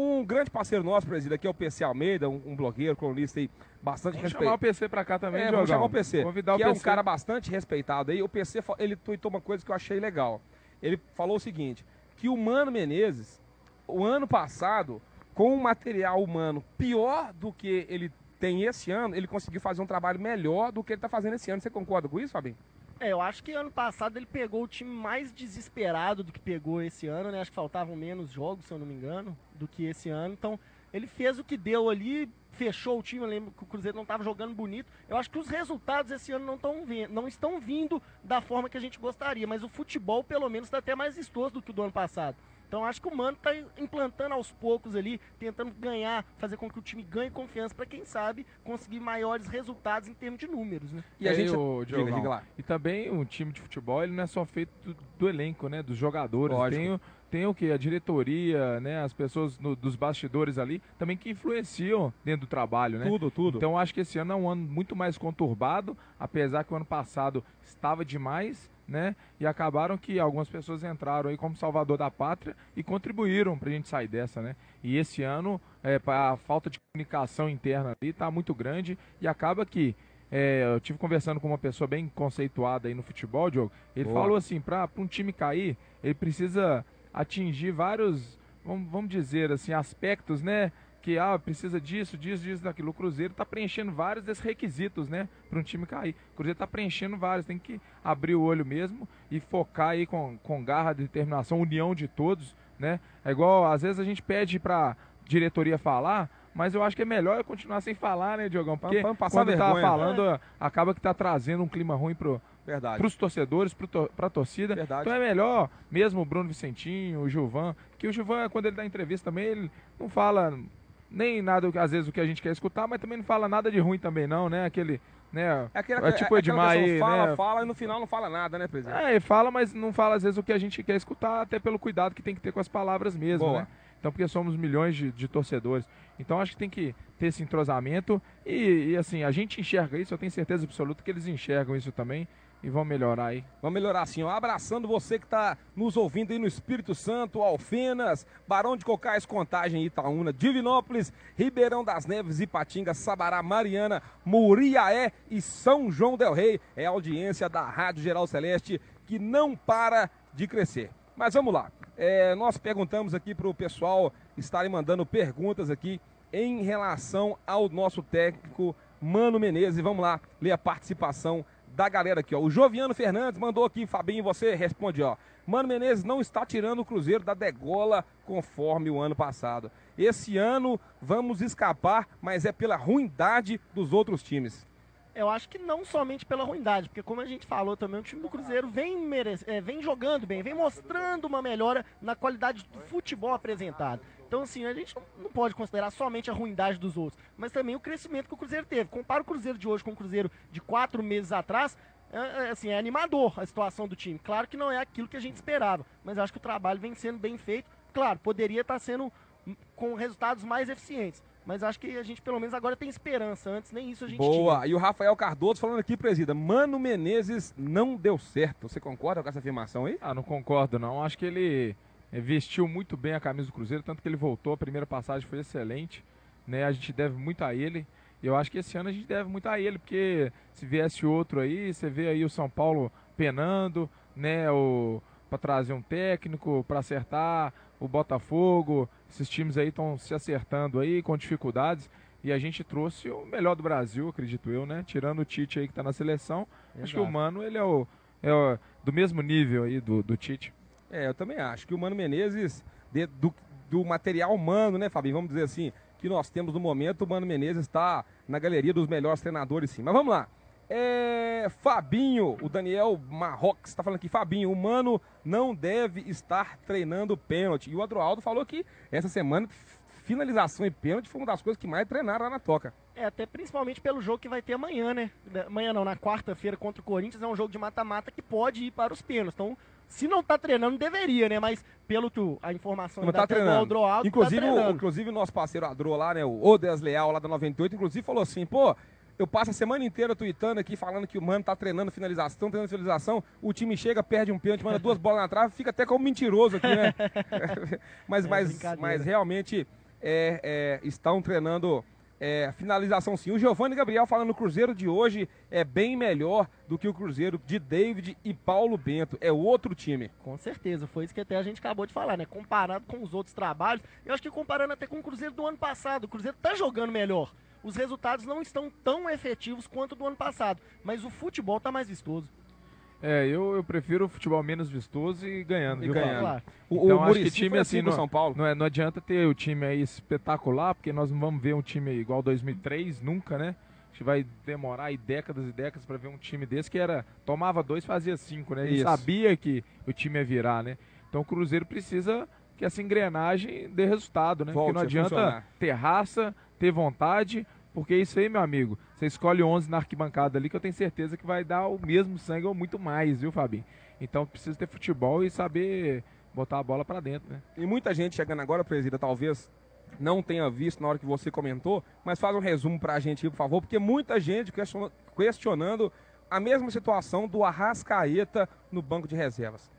Um grande parceiro nosso, presidente, aqui é o PC Almeida, um blogueiro, colunista aí, bastante respeitado. Vamos chamar o PC pra cá também, vamos chamar o PC, convidar que o PC. é um cara bastante respeitado aí. O PC, ele tweetou uma coisa que eu achei legal. Ele falou o seguinte, que o Mano Menezes, o ano passado, com um material humano pior do que ele tem esse ano, ele conseguiu fazer um trabalho melhor do que ele tá fazendo esse ano. Você concorda com isso, Fabinho? Eu acho que ano passado ele pegou o time mais desesperado do que pegou esse ano, né? Acho que faltavam menos jogos, se eu não me engano, do que esse ano. Então, ele fez o que deu ali, fechou o time. Eu lembro que o Cruzeiro não estava jogando bonito. Eu acho que os resultados esse ano não estão vindo da forma que a gente gostaria, mas o futebol, pelo menos, está até mais vistoso do que o do ano passado. Então acho que o Mano está implantando aos poucos ali, tentando ganhar, fazer com que o time ganhe confiança para quem sabe conseguir maiores resultados em termos de números, né? E a gente, diga lá. E também um time de futebol, ele não é só feito do elenco, né, dos jogadores. Tem o que? A diretoria, né, as pessoas dos bastidores ali, também que influenciam dentro do trabalho, né? Tudo. Então acho que esse ano é um ano muito mais conturbado, apesar que o ano passado estava demais, né? E acabaram que algumas pessoas entraram aí como salvador da pátria e contribuíram pra gente sair dessa, né? E esse ano, a falta de comunicação interna ali tá muito grande e acaba que eu tive conversando com uma pessoa bem conceituada aí no futebol, Diogo. Ele falou assim, para um time cair, ele precisa atingir vários, vamos dizer assim, aspectos, né? Que precisa disso, daquilo. O Cruzeiro está preenchendo vários desses requisitos, né? Para um time cair. O Cruzeiro está preenchendo vários, tem que abrir o olho mesmo e focar aí com garra, determinação, união de todos, né? É igual, às vezes a gente pede para diretoria falar, mas eu acho que é melhor continuar sem falar, né, Diogão? Porque quando tá falando, acaba que tá trazendo um clima ruim pros torcedores, pra torcida. Verdade. Então é melhor, mesmo o Bruno Vicentinho, o Gilvan, que o Gilvan, quando ele dá entrevista também, ele não fala nem nada, às vezes, o que a gente quer escutar, mas também não fala nada de ruim também não, né? Aquele, né? Tipo o Edmar aí, né? Fala e no final não fala nada, né, presidente? Ele fala, mas não fala às vezes o que a gente quer escutar, até pelo cuidado que tem que ter com as palavras mesmo, né? Então, porque somos milhões de torcedores. Então, acho que tem que ter esse entrosamento e assim, a gente enxerga isso, eu tenho certeza absoluta que eles enxergam isso também. E vão melhorar aí. Vamos melhorar sim, ó. Abraçando você que está nos ouvindo aí no Espírito Santo, Alfenas, Barão de Cocais, Contagem, Itaúna, Divinópolis, Ribeirão das Neves, Ipatinga, Sabará, Mariana, Muriaé e São João del Rei. É a audiência da Rádio Geral Celeste que não para de crescer. Mas vamos lá. Nós perguntamos aqui para o pessoal estarem mandando perguntas aqui em relação ao nosso técnico Mano Menezes. Vamos lá ler a participação da galera aqui, ó. O Joviano Fernandes mandou aqui, Fabinho, você responde, ó. Mano Menezes não está tirando o Cruzeiro da degola conforme o ano passado. Esse ano vamos escapar, mas é pela ruindade dos outros times. Eu acho que não somente pela ruindade, porque como a gente falou também, o time do Cruzeiro vem jogando bem, vem mostrando uma melhora na qualidade do futebol apresentado. Então, assim, a gente não pode considerar somente a ruindade dos outros, mas também o crescimento que o Cruzeiro teve. Compara o Cruzeiro de hoje com o Cruzeiro de 4 meses atrás, assim, é animador a situação do time. Claro que não é aquilo que a gente esperava, mas acho que o trabalho vem sendo bem feito. Claro, poderia estar sendo com resultados mais eficientes, mas acho que a gente pelo menos agora tem esperança. Antes nem isso a gente tinha. Boa, e o Rafael Cardoso falando aqui, presida, Mano Menezes não deu certo. Você concorda com essa afirmação aí? Não concordo não, acho que ele vestiu muito bem a camisa do Cruzeiro, tanto que ele voltou, a primeira passagem foi excelente, né? A gente deve muito a ele, e eu acho que esse ano a gente deve muito a ele, porque se viesse outro aí, você vê aí o São Paulo penando, né, para trazer um técnico, para acertar, o Botafogo, esses times aí estão se acertando aí, com dificuldades, e a gente trouxe o melhor do Brasil, acredito eu, né, tirando o Tite aí que está na seleção. Exato. Acho que o Mano, ele é do mesmo nível aí do Tite. Eu também acho que o Mano Menezes, do material humano, né, Fabinho, vamos dizer assim, que nós temos no momento, o Mano Menezes está na galeria dos melhores treinadores, sim. Mas vamos lá. Fabinho, o Daniel Marrox está falando aqui, Fabinho, o Mano não deve estar treinando pênalti. E o Adroaldo falou que essa semana finalização e pênalti foi uma das coisas que mais treinaram lá na Toca. Até principalmente pelo jogo que vai ter amanhã, né? Amanhã não, na quarta-feira contra o Corinthians, é um jogo de mata-mata que pode ir para os pênaltis. Então, se não tá treinando, deveria, né? Mas pelo que a informação não tá treinando. Adroaldo, inclusive o nosso parceiro Adro lá, né? O Odes Leal lá da 98, inclusive falou assim, pô, eu passo a semana inteira tweetando aqui, falando que o Mano tá treinando finalização, o time chega, perde um pênalti, manda 2 bolas na trave, fica até como mentiroso aqui, né? mas realmente estão treinando finalização sim. O Giovanni Gabriel falando, o Cruzeiro de hoje é bem melhor do que o Cruzeiro de David e Paulo Bento. É outro time. Com certeza, foi isso que até a gente acabou de falar, né? Comparado com os outros trabalhos, eu acho que comparando até com o Cruzeiro do ano passado, o Cruzeiro tá jogando melhor. Os resultados não estão tão efetivos quanto do ano passado, mas o futebol tá mais vistoso. Eu prefiro o futebol menos vistoso e ganhando. E ganhando. Claro. Então acho que time assim, São Paulo. Não adianta ter o time aí espetacular, porque nós não vamos ver um time igual 2003, nunca, né? A gente vai demorar aí décadas e décadas para ver um time desse que tomava 2, fazia 5, né? A gente sabia que o time ia virar, né? Então o Cruzeiro precisa que essa engrenagem dê resultado, né? Porque não adianta ter raça, ter vontade, porque isso aí, meu amigo, você escolhe 11 na arquibancada ali que eu tenho certeza que vai dar o mesmo sangue ou muito mais, viu, Fabinho? Então precisa ter futebol e saber botar a bola pra dentro, né? E muita gente chegando agora, presida, talvez não tenha visto na hora que você comentou, mas faz um resumo pra gente aí, por favor, porque muita gente questionando a mesma situação do Arrascaeta no banco de reservas.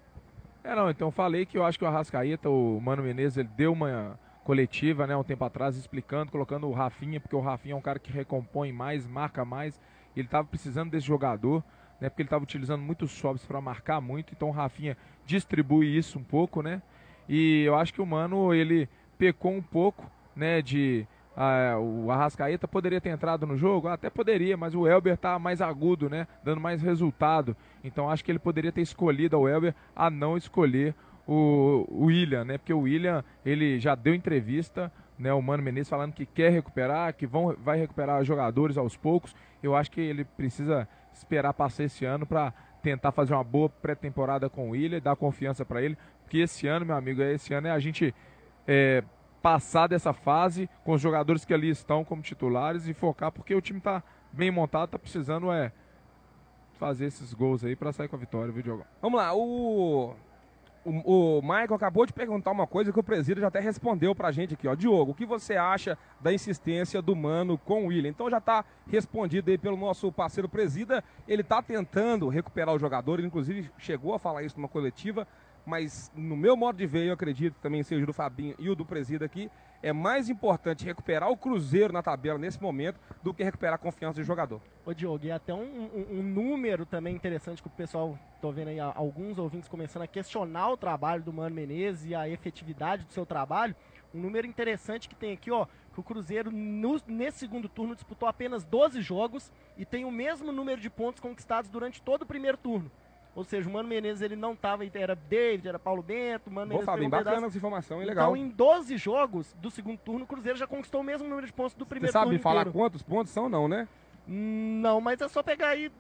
Então eu falei que eu acho que o Arrascaeta, o Mano Menezes, ele deu uma coletiva, né, um tempo atrás, explicando, colocando o Rafinha, porque o Rafinha é um cara que recompõe mais, marca mais, ele estava precisando desse jogador, né, porque ele estava utilizando muitos sobres para marcar muito, então o Rafinha distribui isso um pouco, né, e eu acho que o Mano, ele pecou um pouco, né, o Arrascaeta poderia ter entrado no jogo, até poderia, mas o Elber tá mais agudo, né, dando mais resultado, então acho que ele poderia ter escolhido o Elber a não escolher o William, né? Porque o William, ele já deu entrevista, né? O Mano Menezes falando que quer recuperar, que vai recuperar jogadores aos poucos. Eu acho que ele precisa esperar passar esse ano para tentar fazer uma boa pré-temporada com o William e dar confiança para ele. Porque esse ano, meu amigo, esse ano é a gente passar dessa fase com os jogadores que ali estão como titulares e focar, porque o time tá bem montado, tá precisando fazer esses gols aí para sair com a vitória, viu, Diogo? Vamos lá, o Michael acabou de perguntar uma coisa que o presídio já até respondeu pra gente aqui, ó. Diogo, o que você acha da insistência do Mano com o William? Então já tá respondido aí pelo nosso parceiro presida. Ele tá tentando recuperar o jogador, ele inclusive chegou a falar isso numa coletiva, mas no meu modo de ver, eu acredito que também seja o do Fabinho e o do presida aqui, é mais importante recuperar o Cruzeiro na tabela nesse momento do que recuperar a confiança do jogador. Ô Diogo, e até um número também interessante que o pessoal, tô vendo aí alguns ouvintes começando a questionar o trabalho do Mano Menezes e a efetividade do seu trabalho. Um número interessante que tem aqui, ó, que o Cruzeiro nesse segundo turno disputou apenas 12 jogos e tem o mesmo número de pontos conquistados durante todo o primeiro turno. Ou seja, o Mano Menezes, ele não estava, era David, era Paulo Bento, Mano Menezes... Fabinho, bacana essa informação, é legal. Então, em 12 jogos do segundo turno, o Cruzeiro já conquistou o mesmo número de pontos do primeiro turno inteiro. Você sabe falar quantos pontos são, não, né? Não, mas é só pegar aí,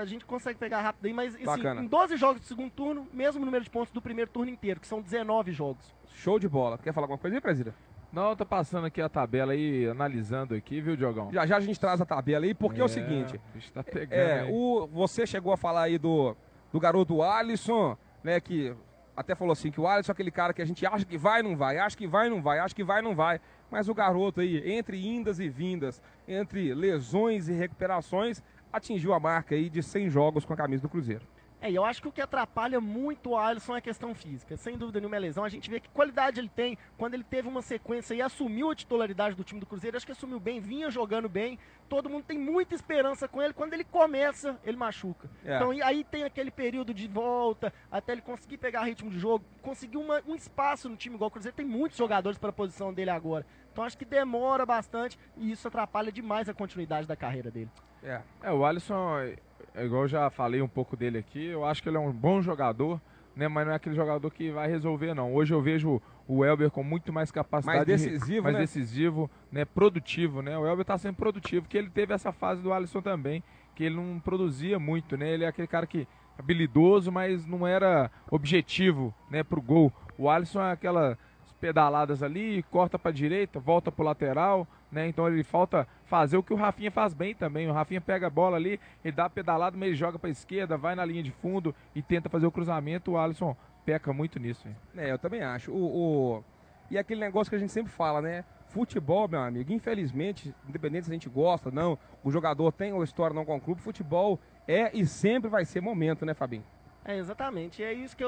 a gente consegue pegar rápido aí, mas assim, em 12 jogos do segundo turno, mesmo número de pontos do primeiro turno inteiro, que são 19 jogos. Show de bola. Quer falar alguma coisa aí, presida? Não, tô passando aqui a tabela aí, analisando aqui, viu, Diogão? Já a gente traz a tabela aí, porque é o seguinte... A gente tá pegando você chegou a falar aí do garoto Alisson, né, que até falou assim, que o Alisson é aquele cara que a gente acha que vai, não vai, acha que vai, não vai, acha que vai, não vai. Mas o garoto aí, entre indas e vindas, entre lesões e recuperações, atingiu a marca aí de 100 jogos com a camisa do Cruzeiro. E eu acho que o que atrapalha muito o Alisson é a questão física. Sem dúvida nenhuma, lesão. A gente vê que qualidade ele tem. Quando ele teve uma sequência e assumiu a titularidade do time do Cruzeiro, acho que assumiu bem, vinha jogando bem. Todo mundo tem muita esperança com ele. Quando ele começa, ele machuca. Então, e aí tem aquele período de volta, até ele conseguir pegar ritmo de jogo, conseguir um espaço no time igual o Cruzeiro. Tem muitos jogadores para a posição dele agora. Então, acho que demora bastante e isso atrapalha demais a continuidade da carreira dele. O Alisson... igual eu já falei um pouco dele aqui, eu acho que ele é um bom jogador, né, mas não é aquele jogador que vai resolver, não. Hoje eu vejo o Elber com muito mais capacidade, mais decisivo, né, produtivo, né? O Elber está sendo produtivo, porque ele teve essa fase do Alisson também, que ele não produzia muito, né? Ele é aquele cara que é habilidoso, mas não era objetivo, né, pro gol. O Alisson é aquelas pedaladas ali, corta para direita, volta pro lateral, né? Então ele falta fazer o que o Rafinha faz bem também. O Rafinha pega a bola ali, ele dá a pedalada, mas ele joga para esquerda, vai na linha de fundo e tenta fazer o cruzamento. O Alisson peca muito nisso. Hein? Eu também acho. E aquele negócio que a gente sempre fala, né? Futebol, meu amigo, infelizmente, independente se a gente gosta ou não, o jogador tem ou história não com o clube, futebol é e sempre vai ser momento, né, Fabinho? Exatamente. E é isso que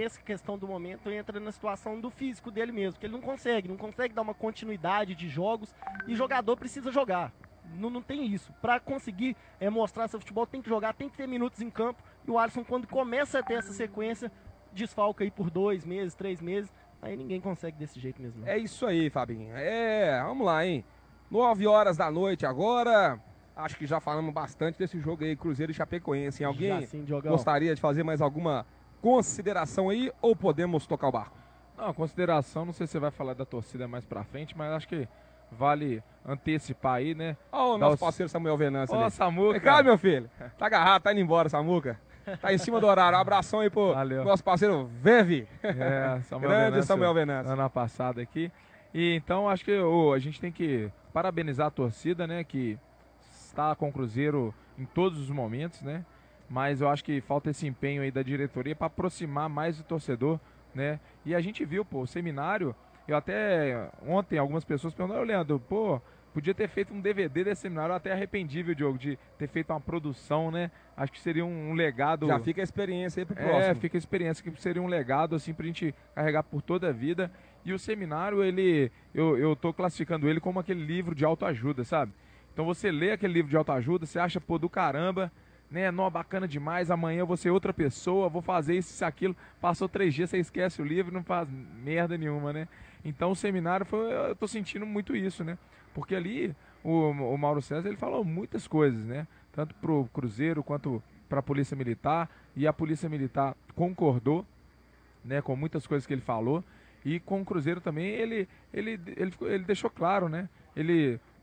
essa questão do momento entra na situação do físico dele mesmo, que ele não consegue dar uma continuidade de jogos e jogador precisa jogar. Não tem isso. Para conseguir mostrar seu futebol, tem que jogar, tem que ter minutos em campo. E o Alisson, quando começa a ter essa sequência, desfalca aí por 2 meses, 3 meses. Aí ninguém consegue desse jeito mesmo. É isso aí, Fabinho. Vamos lá, hein? 9 horas da noite agora. Acho que já falamos bastante desse jogo aí, Cruzeiro e Chapecoense. Alguém gostaria de fazer mais alguma consideração aí ou podemos tocar o barco? Não, consideração, não sei se você vai falar da torcida mais pra frente, mas acho que vale antecipar aí, né? Ó, o nosso parceiro Samuel Venâncio. Ó, Samuca. Vem cá, meu filho. Tá agarrado, tá indo embora, Samuca. Tá em cima do horário. Um abração aí pro nosso parceiro Vevi. Samuel Grande Venâncio, Samuel Venâncio. Ano passado aqui. E então acho que a gente tem que parabenizar a torcida, né? Que está com o Cruzeiro em todos os momentos, né? Mas eu acho que falta esse empenho aí da diretoria para aproximar mais o torcedor, né? E a gente viu, o seminário, eu até ontem algumas pessoas perguntaram, Leandro, podia ter feito um DVD desse seminário, eu até arrependi, viu, Diogo, de ter feito uma produção, né? Acho que seria um legado. Já fica a experiência aí pro próximo. Fica a experiência, que seria um legado, assim, pra gente carregar por toda a vida. E o seminário, eu tô classificando ele como aquele livro de autoajuda, sabe? Então você lê aquele livro de autoajuda, você acha, do caramba, né? Não, bacana demais, amanhã eu vou ser outra pessoa, vou fazer isso, aquilo. Passou 3 dias, você esquece o livro, não faz merda nenhuma, né? Então o seminário, eu tô sentindo muito isso, né? Porque ali o Mauro César, ele falou muitas coisas, né? Tanto pro Cruzeiro quanto pra Polícia Militar. E a Polícia Militar concordou, né, com muitas coisas que ele falou. E com o Cruzeiro também, ele deixou claro, né?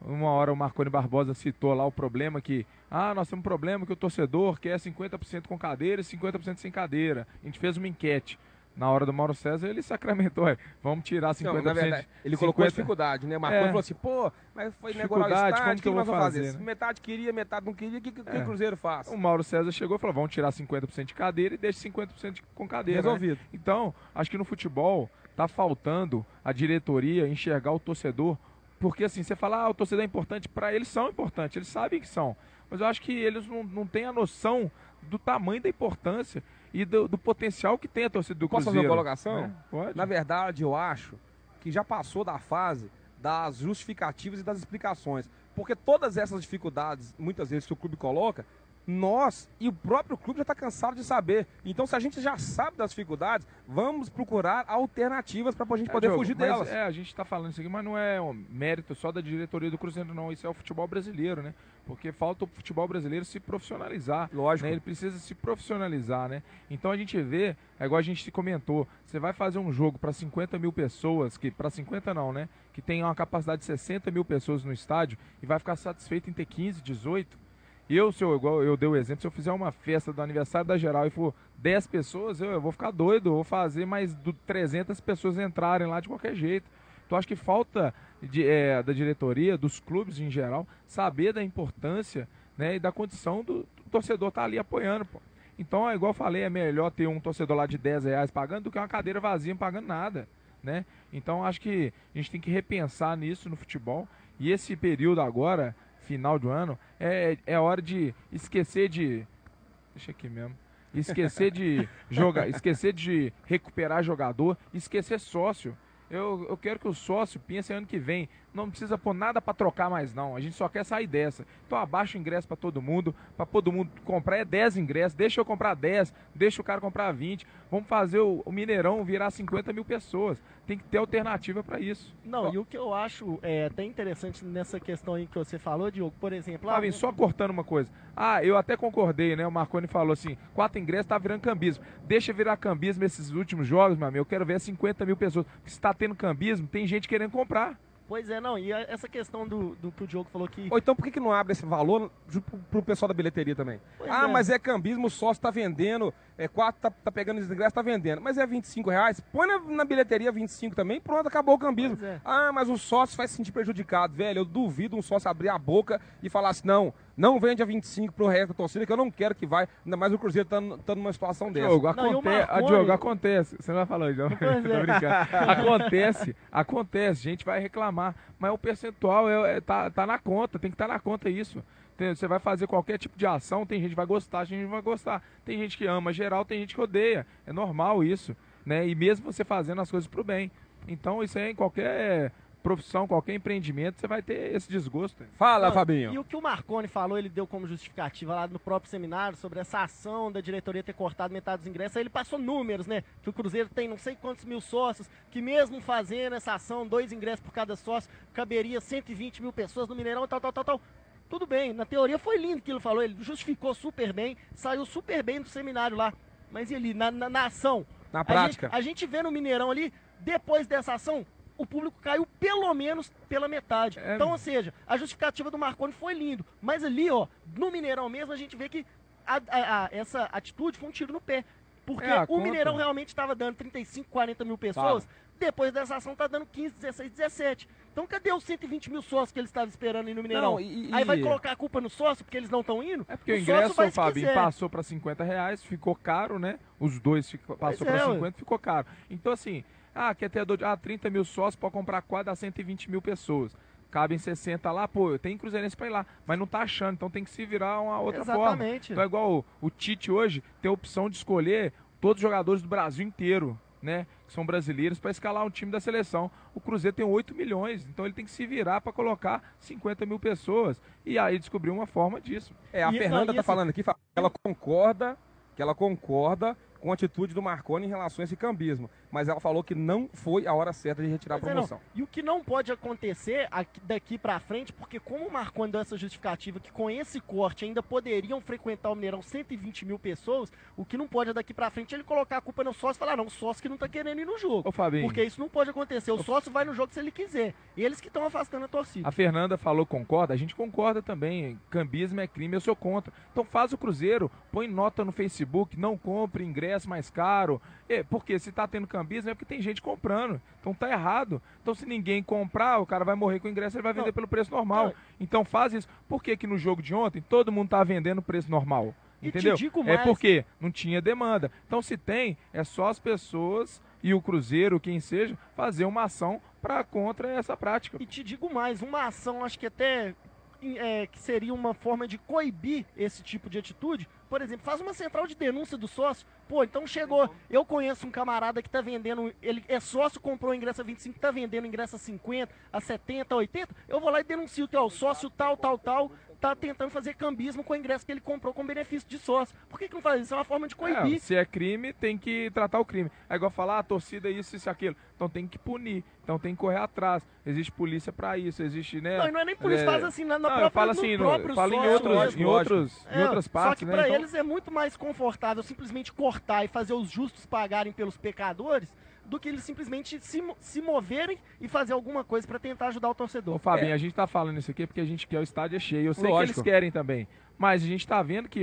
Uma hora o Marconi Barbosa citou lá o problema que, nós temos um problema que o torcedor quer 50% com cadeira e 50% sem cadeira. A gente fez uma enquete. Na hora do Mauro César, ele sacramentou, vamos tirar 50%. Não, na verdade, ele colocou dificuldade, né? Marconi falou assim, mas foi negócio como que eu vou fazer? Né? Metade queria, metade não queria, o que o Cruzeiro faz? O Mauro César chegou e falou, vamos tirar 50% de cadeira e deixa 50% com cadeira. Resolvido. Né? Então, acho que no futebol tá faltando a diretoria enxergar o torcedor, porque assim, você fala, o torcedor é importante, para eles são importantes, eles sabem que são, mas eu acho que eles não têm a noção do tamanho da importância e do potencial que tem a torcida do Cruzeiro. Posso fazer uma colocação? Pode. Na verdade, eu acho que já passou da fase das justificativas e das explicações. Porque todas essas dificuldades, muitas vezes, que o clube coloca, nós e o próprio clube já está cansado de saber. Então, se a gente já sabe das dificuldades, vamos procurar alternativas para a gente poder fugir delas. A gente está falando isso aqui, mas não é um mérito só da diretoria do Cruzeiro, não. Isso é o futebol brasileiro, né? Porque falta o futebol brasileiro se profissionalizar. Lógico. Né? Ele precisa se profissionalizar, né? Então a gente vê, igual a gente comentou, você vai fazer um jogo para 50 mil pessoas, para 50 não, né? Que tem uma capacidade de 60 mil pessoas no estádio e vai ficar satisfeito em ter 15, 18. Igual eu dei o exemplo, se eu fizer uma festa do aniversário da geral e for 10 pessoas, eu vou ficar doido, eu vou fazer mais 300 pessoas entrarem lá de qualquer jeito. Então acho que falta da diretoria, dos clubes em geral, saber da importância, né, e da condição do torcedor estar ali apoiando, pô. Então, igual eu falei, é melhor ter um torcedor lá de R$10 pagando do que uma cadeira vazia não pagando nada, né? Então acho que a gente tem que repensar nisso no futebol. E esse período agora, final do ano, é hora de esquecer de... Deixa aqui mesmo. Esquecer de jogar, esquecer de recuperar jogador, esquecer sócio. Eu quero que o sócio pense ano que vem. Não precisa pôr nada para trocar mais, não. A gente só quer sair dessa. Então abaixa o ingresso para todo mundo comprar 10 ingressos. Deixa eu comprar 10, deixa o cara comprar 20. Vamos fazer o Mineirão virar 50 mil pessoas. Tem que ter alternativa para isso. Não, e o que eu acho até interessante nessa questão aí que você falou, Diogo, por exemplo... Fabinho, só cortando uma coisa. Eu até concordei, né? O Marconi falou assim, 4 ingressos tá virando cambismo. Deixa virar cambismo esses últimos jogos, meu amigo. Eu quero ver 50 mil pessoas. Porque se tá tendo cambismo, tem gente querendo comprar. Pois é, não, e essa questão do que o Diogo falou que... Ou então por que não abre esse valor pro pessoal da bilheteria também? Mas é cambismo, o sócio tá vendendo, 4 tá pegando os ingressos, tá vendendo. Mas é R$25, põe na bilheteria 25 também, pronto, acabou o cambismo. Mas o sócio vai se sentir prejudicado, velho. Eu duvido um sócio abrir a boca e falar assim, não vende a 25 pro resto da torcida, que eu não quero que vai, ainda mais o Cruzeiro tá numa situação dessa. Diogo, acontece, você não vai falar, não, tô brincando. Acontece, a gente vai reclamar, mas o percentual tá na conta, tem que estar na conta isso. Você vai fazer qualquer tipo de ação, tem gente que vai gostar, tem gente que não vai gostar. Tem gente que ama geral, tem gente que odeia. É normal isso, né? E mesmo você fazendo as coisas pro bem. Então isso aí em qualquer profissão, qualquer empreendimento, você vai ter esse desgosto. Fala, Fabinho. E o que o Marconi falou, ele deu como justificativa lá no próprio seminário sobre essa ação da diretoria ter cortado metade dos ingressos. Aí ele passou números, né? Que o Cruzeiro tem não sei quantos mil sócios, que mesmo fazendo essa ação, 2 ingressos por cada sócio, caberia 120 mil pessoas no Mineirão, tal. Tudo bem, na teoria foi lindo que ele falou, ele justificou super bem, saiu super bem do seminário lá. Mas e ali, na ação? Na prática. A gente vê no Mineirão ali, depois dessa ação, o público caiu pelo menos pela metade. Então, ou seja, a justificativa do Marconi foi lindo. Mas ali, ó, no Mineirão mesmo, a gente vê que essa atitude foi um tiro no pé. Porque o Mineirão realmente estava dando 35, 40 mil pessoas. Depois dessa ação tá dando 15, 16, 17. Então cadê os 120 mil sócios que eles estavam esperando aí no Mineirão? Aí vai colocar a culpa no sócio porque eles não estão indo? É porque o ingresso, Fabinho, passou para R$50, ficou caro, né? Os dois passou para 50, ficou caro. Então assim, quer ter 30 mil sócios para comprar quadra a 120 mil pessoas. Cabem 60 lá, pô, tem cruzeirense para ir lá, mas não tá achando, então tem que se virar uma outra forma. Então é igual o Tite hoje tem a opção de escolher todos os jogadores do Brasil inteiro, né, que são brasileiros, para escalar um time da seleção. O Cruzeiro tem 8 milhões, então ele tem que se virar para colocar 50 mil pessoas. E aí descobriu uma forma disso. A Fernanda tá falando aqui, ela concorda com a atitude do Marconi em relação a esse cambismo. Mas ela falou que não foi a hora certa de retirar a promoção. E o que não pode acontecer daqui pra frente, porque como o Marconi deu essa justificativa que com esse corte ainda poderiam frequentar o Mineirão 120 mil pessoas, o que não pode daqui pra frente é ele colocar a culpa no sócio e falar, não, o sócio que não tá querendo ir no jogo. Ô, Fabinho. Porque isso não pode acontecer. O sócio vai no jogo se ele quiser. E eles que estão afastando a torcida. A Fernanda falou, concorda? A gente concorda também. Cambismo é crime, eu sou contra. Então faz o Cruzeiro, põe nota no Facebook, não compre ingresso mais caro. Porque se tá tendo cambismo é porque tem gente comprando. Então tá errado. Então se ninguém comprar, o cara vai morrer com o ingresso, ele vai vender pelo preço normal. Então faz isso. Por que que no jogo de ontem todo mundo tá vendendo preço normal? Entendeu? É porque não tinha demanda. Então se tem, é só as pessoas e o Cruzeiro, quem seja, fazer uma ação contra essa prática. E te digo mais, uma ação, acho que até que seria uma forma de coibir esse tipo de atitude. Por exemplo, faz uma central de denúncia do sócio. Pô, então chegou. Eu conheço um camarada que tá vendendo, ele é sócio, comprou o ingresso a 25, tá vendendo ingresso a 50, a 70, a 80. Eu vou lá e denuncio que o sócio tal, tá tentando fazer cambismo com o ingresso que ele comprou com benefício de sócio. Por que não faz isso? É uma forma de coibir. Se é crime, tem que tratar o crime. É igual falar, a torcida isso, isso, aquilo. Então tem que punir. Então tem que correr atrás. Existe polícia pra isso, existe, né? Não, e não é nem polícia, faz assim, na própria, eu falo assim, falo em outras partes, só que pra eles é muito mais confortável simplesmente cortar e fazer os justos pagarem pelos pecadores do que eles simplesmente se moverem e fazer alguma coisa pra tentar ajudar o torcedor. Ô, Fabinho, a gente tá falando isso aqui porque a gente quer o estádio cheio. Eu sei que eles querem também. Mas a gente tá vendo que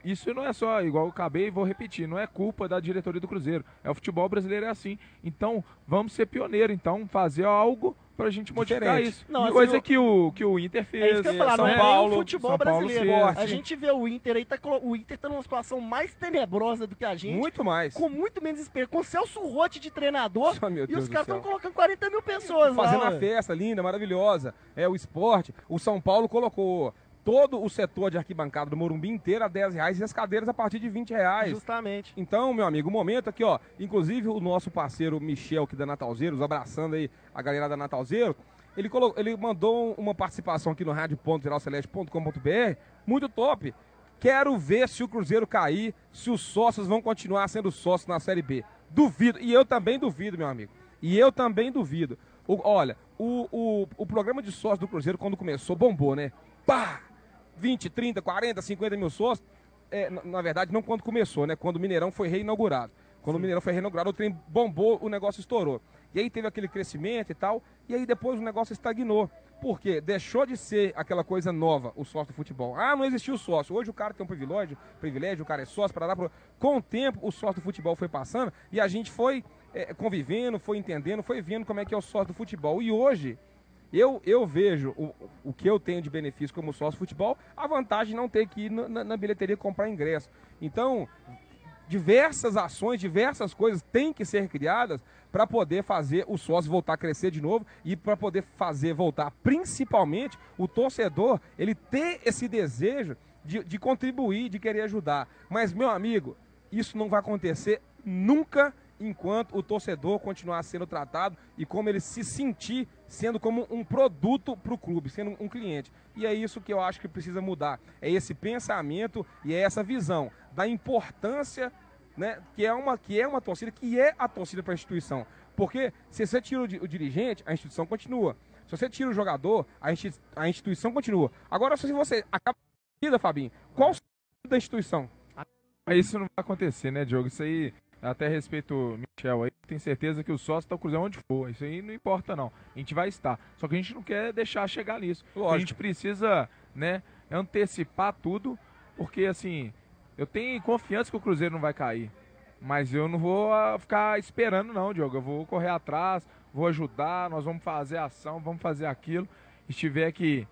isso não é só, igual eu acabei e vou repetir, não é culpa da diretoria do Cruzeiro. O futebol brasileiro é assim. Então, vamos ser pioneiro. Então, fazer algo pra gente modificar isso. Não, coisa que o Inter fez. É isso que eu ia falar, São não Paulo, é o futebol brasileiro. A gente vê o Inter aí, o Inter tá numa situação mais tenebrosa do que a gente. Muito mais. Com muito menos espelho. Com o Celso Rotti de treinador. E os caras estão colocando 40 mil pessoas fazendo lá. Fazendo a festa linda, maravilhosa. O esporte. O São Paulo colocou todo o setor de arquibancada do Morumbi inteiro a R$10 e as cadeiras a partir de R$20. Justamente. Então, meu amigo, o momento aqui, ó. Inclusive o nosso parceiro Michel, aqui da Natalzeiros, abraçando aí a galera da Natalzeiros. Ele mandou uma participação aqui no radio.geralceleste.com.br, muito top. Quero ver se o Cruzeiro cair, se os sócios vão continuar sendo sócios na Série B. Duvido, e eu também duvido, meu amigo. E eu também duvido. Olha, o programa de sócios do Cruzeiro, quando começou, bombou, né? Pá! 20, 30, 40, 50 mil sócios. Na verdade, não quando começou, né? Quando o Mineirão foi reinaugurado. Quando o Mineirão foi reinaugurado, o trem bombou, o negócio estourou. E aí teve aquele crescimento e tal, e aí depois o negócio estagnou. Por quê? Deixou de ser aquela coisa nova, o sócio do futebol. Não existiu o sócio. Hoje o cara tem um privilégio, o cara é sócio para dar. Com o tempo, o sócio do futebol foi passando e a gente foi convivendo, foi entendendo, foi vendo como é que é o sócio do futebol. E hoje, eu vejo o que eu tenho de benefício como sócio do futebol, a vantagem de não ter que ir na bilheteria comprar ingresso. Então, diversas ações, diversas coisas têm que ser criadas para poder fazer o sócio voltar a crescer de novo e para poder fazer voltar, principalmente, o torcedor, ele ter esse desejo de contribuir, de querer ajudar. Mas, meu amigo, isso não vai acontecer nunca enquanto o torcedor continuar sendo tratado e como ele se sentir sendo como um produto para o clube, sendo um cliente. E é isso que eu acho que precisa mudar. É esse pensamento e é essa visão da importância, né, que é uma torcida, que é a torcida para a instituição. Porque se você tira o dirigente, a instituição continua. Se você tira o jogador, a instituição continua. Agora, se você acaba a vida, Fabinho, qual o sentido da instituição? Isso não vai acontecer, né, Diogo? Isso aí, até respeito o Michel aí, tem certeza que o sócio está cruzando onde for. Isso aí não importa, não. A gente vai estar. Só que a gente não quer deixar chegar nisso. Lógico. A gente precisa, né, antecipar tudo, porque, assim, eu tenho confiança que o Cruzeiro não vai cair. Mas eu não vou ficar esperando, não, Diogo. Eu vou correr atrás, vou ajudar, nós vamos fazer ação, vamos fazer aquilo. E se tiver que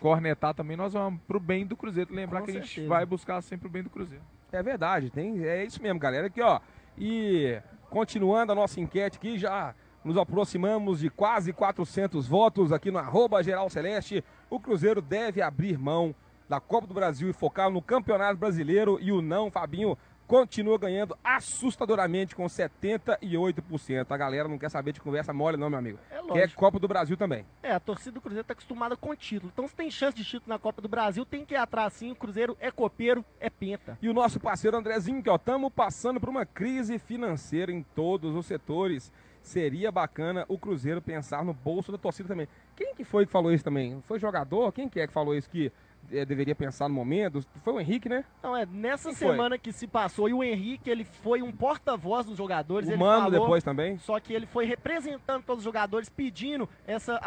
cornetar também, nós vamos pro bem do Cruzeiro. Lembrar que a gente vai buscar sempre o bem do Cruzeiro. É verdade, é isso mesmo, galera. Aqui, ó. E continuando a nossa enquete aqui, já nos aproximamos de quase 400 votos aqui no @GeralCeleste. O Cruzeiro deve abrir mão da Copa do Brasil e focar no Campeonato Brasileiro. E o não, Fabinho, continua ganhando assustadoramente com 78%. A galera não quer saber de conversa mole não, meu amigo. Quer Copa do Brasil também. A torcida do Cruzeiro está acostumada com título. Então, se tem chance de título na Copa do Brasil, tem que ir atrás sim. O Cruzeiro é copeiro, é penta. E o nosso parceiro Andrezinho, que ó, estamos passando por uma crise financeira em todos os setores. Seria bacana o Cruzeiro pensar no bolso da torcida também. Quem que foi que falou isso também? Foi jogador? Quem que é que falou isso que deveria pensar no momento? Foi o Henrique, né? Não, nessa semana que se passou, e o Henrique, ele foi um porta-voz dos jogadores. O Mano depois também. Só que ele foi representando todos os jogadores, pedindo essa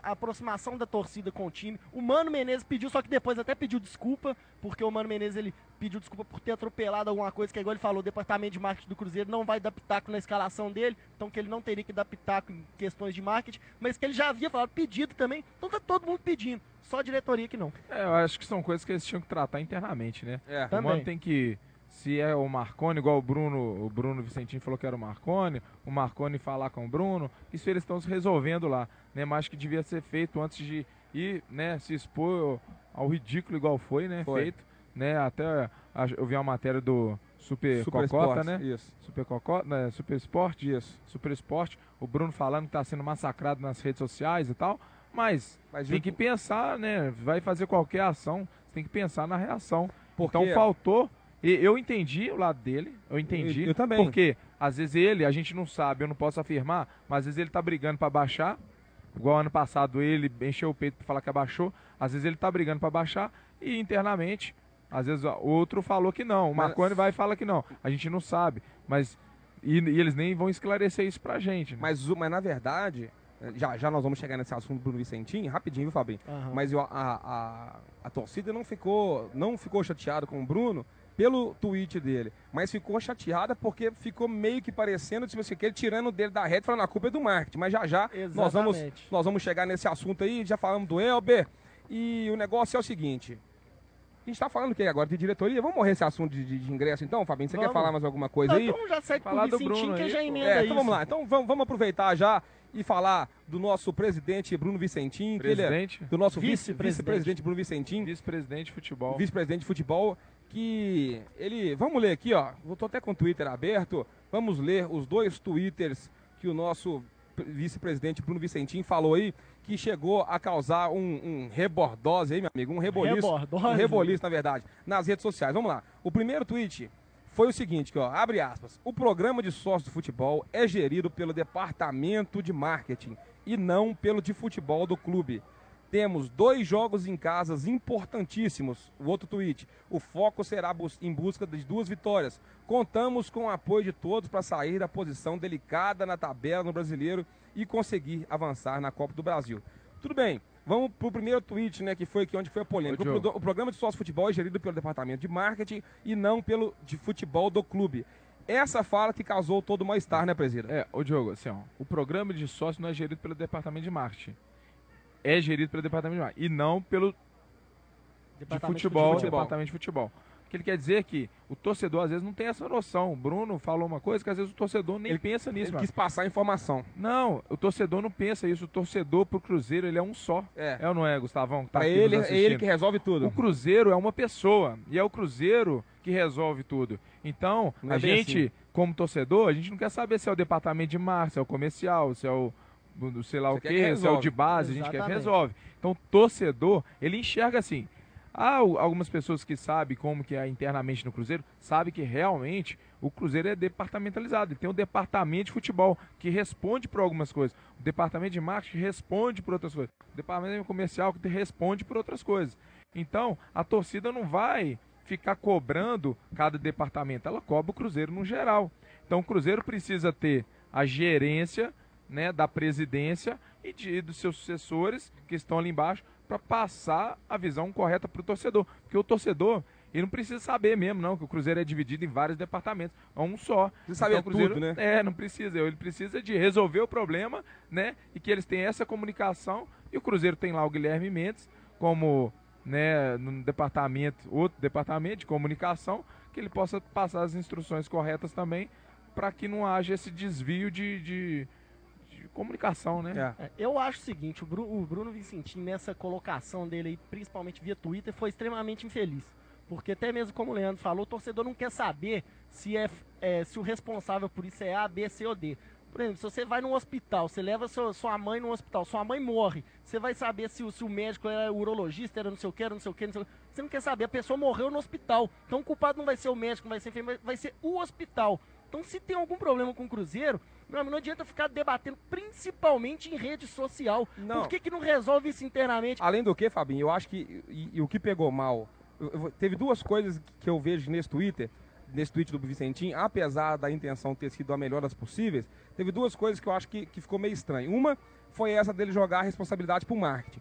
aproximação da torcida com o time. O Mano Menezes pediu, só que depois até pediu desculpa, porque o Mano Menezes, ele pediu desculpa por ter atropelado alguma coisa, que igual ele falou, o departamento de marketing do Cruzeiro não vai dar pitaco na escalação dele, então que ele não teria que dar pitaco em questões de marketing, mas que ele já havia falado, pedido também, então tá todo mundo pedindo. Só a diretoria que não. Eu acho que são coisas que eles tinham que tratar internamente, né? O Mano tem que, se é o Marconi, igual o Bruno Vicentinho falou que era o Marconi falar com o Bruno, isso eles estão se resolvendo lá, né? Mas acho que devia ser feito antes de ir, né, se expor ao ridículo igual foi, né? Feito, né? Até eu vi uma matéria do Super Cocota, Esporte, né? Isso. Super Cocota, né? Super Esporte, isso. Super Esporte, o Bruno falando que está sendo massacrado nas redes sociais e tal. Mas tem que pensar, né? Vai fazer qualquer ação, você tem que pensar na reação. Porque então faltou. Eu entendi o lado dele, eu entendi. Eu também. Porque às vezes a gente não sabe, eu não posso afirmar, mas às vezes ele tá brigando para baixar. Igual ano passado ele encheu o peito para falar que abaixou. Às vezes ele tá brigando para baixar e internamente, às vezes outro falou que não. O Marconi vai e fala que não. A gente não sabe. Mas e eles nem vão esclarecer isso pra gente. Né? Mas na verdade. Já nós vamos chegar nesse assunto do Bruno Vicentinho, rapidinho, viu, Fabinho? Mas a torcida não ficou chateada com o Bruno pelo tweet dele, mas ficou chateada porque ficou meio que parecendo, tipo assim, que ele tirando dele da rede, falando a culpa é do marketing. Mas já nós vamos chegar nesse assunto aí, já falamos do Elber, e o negócio é o seguinte. A gente tá falando o que agora? De diretoria? Vamos morrer esse assunto de ingresso então, Fabinho? Você quer falar mais alguma coisa aí? Então já segue falar pro Vicentinho que já emenda isso. Então vamos lá. Então vamos aproveitar já e falar do nosso presidente Bruno Vicentinho. Presidente? Do nosso vice-presidente Bruno Vicentinho. Vice-presidente de futebol. Vice-presidente de futebol. Que ele... Vamos ler aqui, ó. Eu tô até com o Twitter aberto. Vamos ler os dois Twitters que o nosso vice-presidente Bruno Vicentinho falou aí, que chegou a causar um rebordose aí, meu amigo, um reboliço, na verdade, nas redes sociais. Vamos lá. O primeiro tweet foi o seguinte, que, ó, abre aspas, o programa de sócio do futebol é gerido pelo departamento de marketing e não pelo de futebol do clube. Temos 2 jogos em casas importantíssimos. O outro tweet. O foco será em busca de 2 vitórias. Contamos com o apoio de todos para sair da posição delicada na tabela no Brasileiro e conseguir avançar na Copa do Brasil. Tudo bem. Vamos pro primeiro tweet, né, que foi onde foi a polêmica. O programa de sócio futebol é gerido pelo departamento de marketing e não pelo de futebol do clube. Essa fala que causou todo o mal-estar, né, presidente? Ô Diogo, assim, ó, o programa de sócio não é gerido pelo departamento de marketing. É gerido pelo departamento de marketing e não pelo departamento de futebol. que ele quer dizer que o torcedor às vezes não tem essa noção. O Bruno falou uma coisa que às vezes o torcedor nem pensa nisso. Ele quis passar a informação. Não, o torcedor não pensa isso. O torcedor pro Cruzeiro, ele é um só. É ou não é, Gustavão? Que tá pra ele, é ele que resolve tudo. O Cruzeiro é uma pessoa e é o Cruzeiro que resolve tudo. Então, a gente, assim, como torcedor, a gente não quer saber se é o departamento de marketing, se é o comercial, se é o sei lá o quê, se é o de base. Exatamente. A gente quer que resolve. Então, o torcedor, ele enxerga assim. Há algumas pessoas que sabem como que é internamente no Cruzeiro, sabem que realmente o Cruzeiro é departamentalizado. Ele tem um departamento de futebol que responde por algumas coisas. O departamento de marketing responde por outras coisas. O departamento comercial que responde por outras coisas. Então, a torcida não vai ficar cobrando cada departamento. Ela cobra o Cruzeiro no geral. Então, o Cruzeiro precisa ter a gerência, né, da presidência e dos seus sucessores que estão ali embaixo, para passar a visão correta para o torcedor. Porque o torcedor, ele não precisa saber mesmo, não, que o Cruzeiro é dividido em vários departamentos. É um só. Precisa saber Cruzeiro, tudo, né? Não precisa. Ele precisa de resolver o problema, né? E que eles tenham essa comunicação. E o Cruzeiro tem lá o Guilherme Mendes, como, né, no departamento, outro departamento de comunicação, que ele possa passar as instruções corretas também, para que não haja esse desvio de comunicação, né? Eu acho o seguinte, o Bruno Vicentim, nessa colocação dele aí, principalmente via Twitter, foi extremamente infeliz. Porque até mesmo como o Leandro falou, o torcedor não quer saber se se o responsável por isso é A, B, C ou D. Por exemplo, se você vai num hospital, você leva sua mãe num hospital, sua mãe morre, você vai saber se o médico era urologista, era não sei o que, era não sei o que, não sei o que. Você não quer saber, a pessoa morreu no hospital. Então o culpado não vai ser o médico, não vai ser enfermeiro, vai ser o hospital. Então se tem algum problema com o Cruzeiro, não adianta ficar debatendo, principalmente em rede social. Não. Por que não resolve isso internamente? Além do que, Fabinho, eu acho que e o que pegou mal, teve duas coisas que eu vejo nesse tweet do Vicentim, apesar da intenção ter sido a melhor das possíveis, teve duas coisas que eu acho que ficou meio estranho. Uma foi essa dele jogar a responsabilidade pro marketing.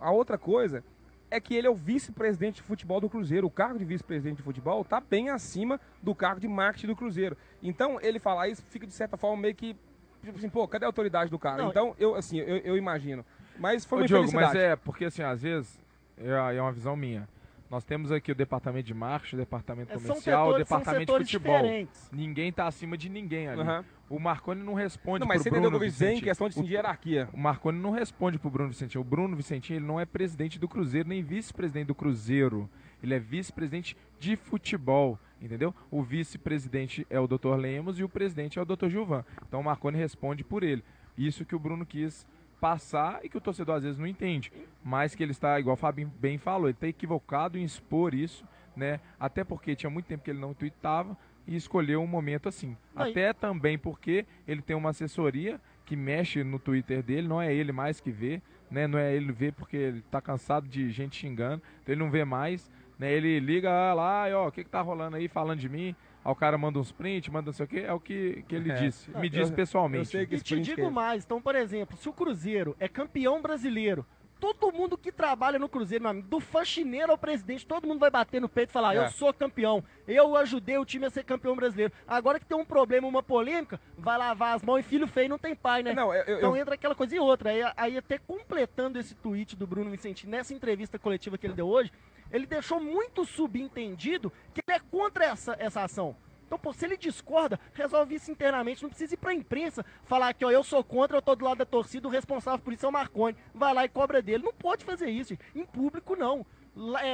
A outra coisa é que ele é o vice-presidente de futebol do Cruzeiro. O cargo de vice-presidente de futebol está bem acima do cargo de marketing do Cruzeiro. Então, ele falar isso fica, de certa forma, meio que, tipo assim, pô, cadê a autoridade do cara? Não, então, eu imagino. Mas foi uma infelicidade. Mas porque, assim, às vezes, é uma visão minha. Nós temos aqui o departamento de marketing, o departamento comercial, o departamento de futebol. Diferentes. Ninguém está acima de ninguém ali. O Marconi não responde pro Bruno Vicentim. Mas você entendeu que eu em questão de hierarquia. O Marconi não responde pro Bruno Vicentim. O Bruno Vicentim, ele não é presidente do Cruzeiro, nem vice-presidente do Cruzeiro. Ele é vice-presidente de futebol, entendeu? O vice-presidente é o Dr. Lemos e o presidente é o Dr. Gilvan. Então o Marconi responde por ele. Isso que o Bruno quis passar e que o torcedor às vezes não entende, mas que ele está, igual o Fabinho bem falou, ele está equivocado em expor isso, né? Até porque tinha muito tempo que ele não tweetava e escolheu um momento assim. Até também porque ele tem uma assessoria que mexe no Twitter dele, não é ele mais que vê, né? Não é ele ver porque ele está cansado de gente xingando, então ele não vê mais, né? Ele liga lá, ó, o que tá rolando aí falando de mim? Aí o cara manda uns prints, manda não sei o que, é o que ele disse. Me disse pessoalmente. Eu sei que e te digo mais, então, por exemplo, se o Cruzeiro é campeão brasileiro, todo mundo que trabalha no Cruzeiro, meu amigo, do faxineiro ao presidente, todo mundo vai bater no peito e falar, eu sou campeão, eu ajudei o time a ser campeão brasileiro. Agora que tem um problema, uma polêmica, vai lavar as mãos e filho feio não tem pai, né? Não, então entra aquela coisa e outra. Aí até completando esse tweet do Bruno Vicentim, nessa entrevista coletiva que ele deu hoje, ele deixou muito subentendido que ele é contra essa ação. Então, pô, se ele discorda, resolve isso internamente. Não precisa ir pra imprensa falar que, ó, eu sou contra, eu tô do lado da torcida, o responsável por isso é o Marconi. Vai lá e cobra dele. Não pode fazer isso, gente. Em público, não.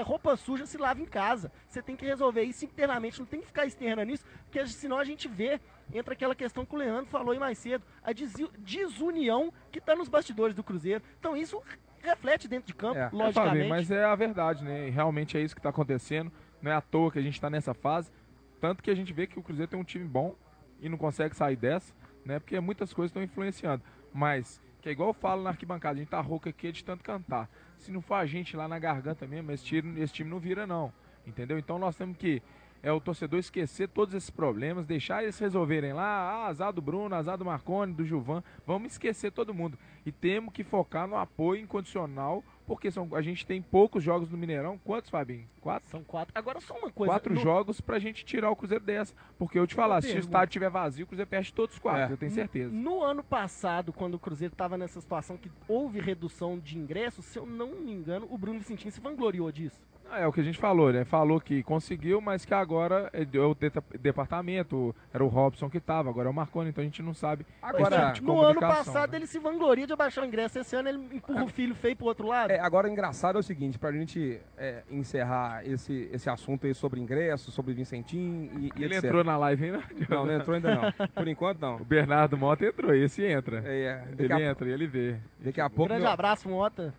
Roupa suja se lava em casa. Você tem que resolver isso internamente, não tem que ficar externando isso, porque senão a gente vê, entra aquela questão que o Leandro falou aí mais cedo, a desunião que tá nos bastidores do Cruzeiro. Então, isso reflete dentro de campo, logicamente. Mas é a verdade, né? E realmente é isso que está acontecendo. Não é à toa que a gente está nessa fase. Tanto que a gente vê que o Cruzeiro tem um time bom e não consegue sair dessa, né? Porque muitas coisas estão influenciando. Mas, que é igual eu falo na arquibancada, a gente tá rouco aqui de tanto cantar. Se não for a gente lá na garganta mesmo, esse time não vira não. Entendeu? Então nós temos que o torcedor esquecer todos esses problemas, deixar eles resolverem lá, azar do Bruno, azar do Marconi, do Gilvan, vamos esquecer todo mundo. E temos que focar no apoio incondicional, porque a gente tem poucos jogos no Mineirão. Quantos, Fabinho? 4? São 4. Agora só uma coisa. 4 jogos pra gente tirar o Cruzeiro dessa. Porque eu te falar, se o estádio estiver vazio, o Cruzeiro perde todos os 4, eu tenho certeza. No ano passado, quando o Cruzeiro estava nessa situação que houve redução de ingressos, se eu não me engano, o Bruno Vicentim se vangloriou disso. É o que a gente falou, né? Falou que conseguiu, mas que agora é o departamento, era o Robson que tava, agora é o Marconi, então a gente não sabe. Agora, no ano passado ele se vangloria de abaixar o ingresso, esse ano ele empurra o filho feio pro outro lado. Agora o engraçado é o seguinte, pra gente encerrar esse assunto aí sobre ingresso, sobre Vicentim e ele etc. entrou na live ainda? Não entrou ainda não. Por enquanto não. O Bernardo Mota entrou, esse entra. Ele entra e ele vê. Daqui a pouco grande abraço, Mota.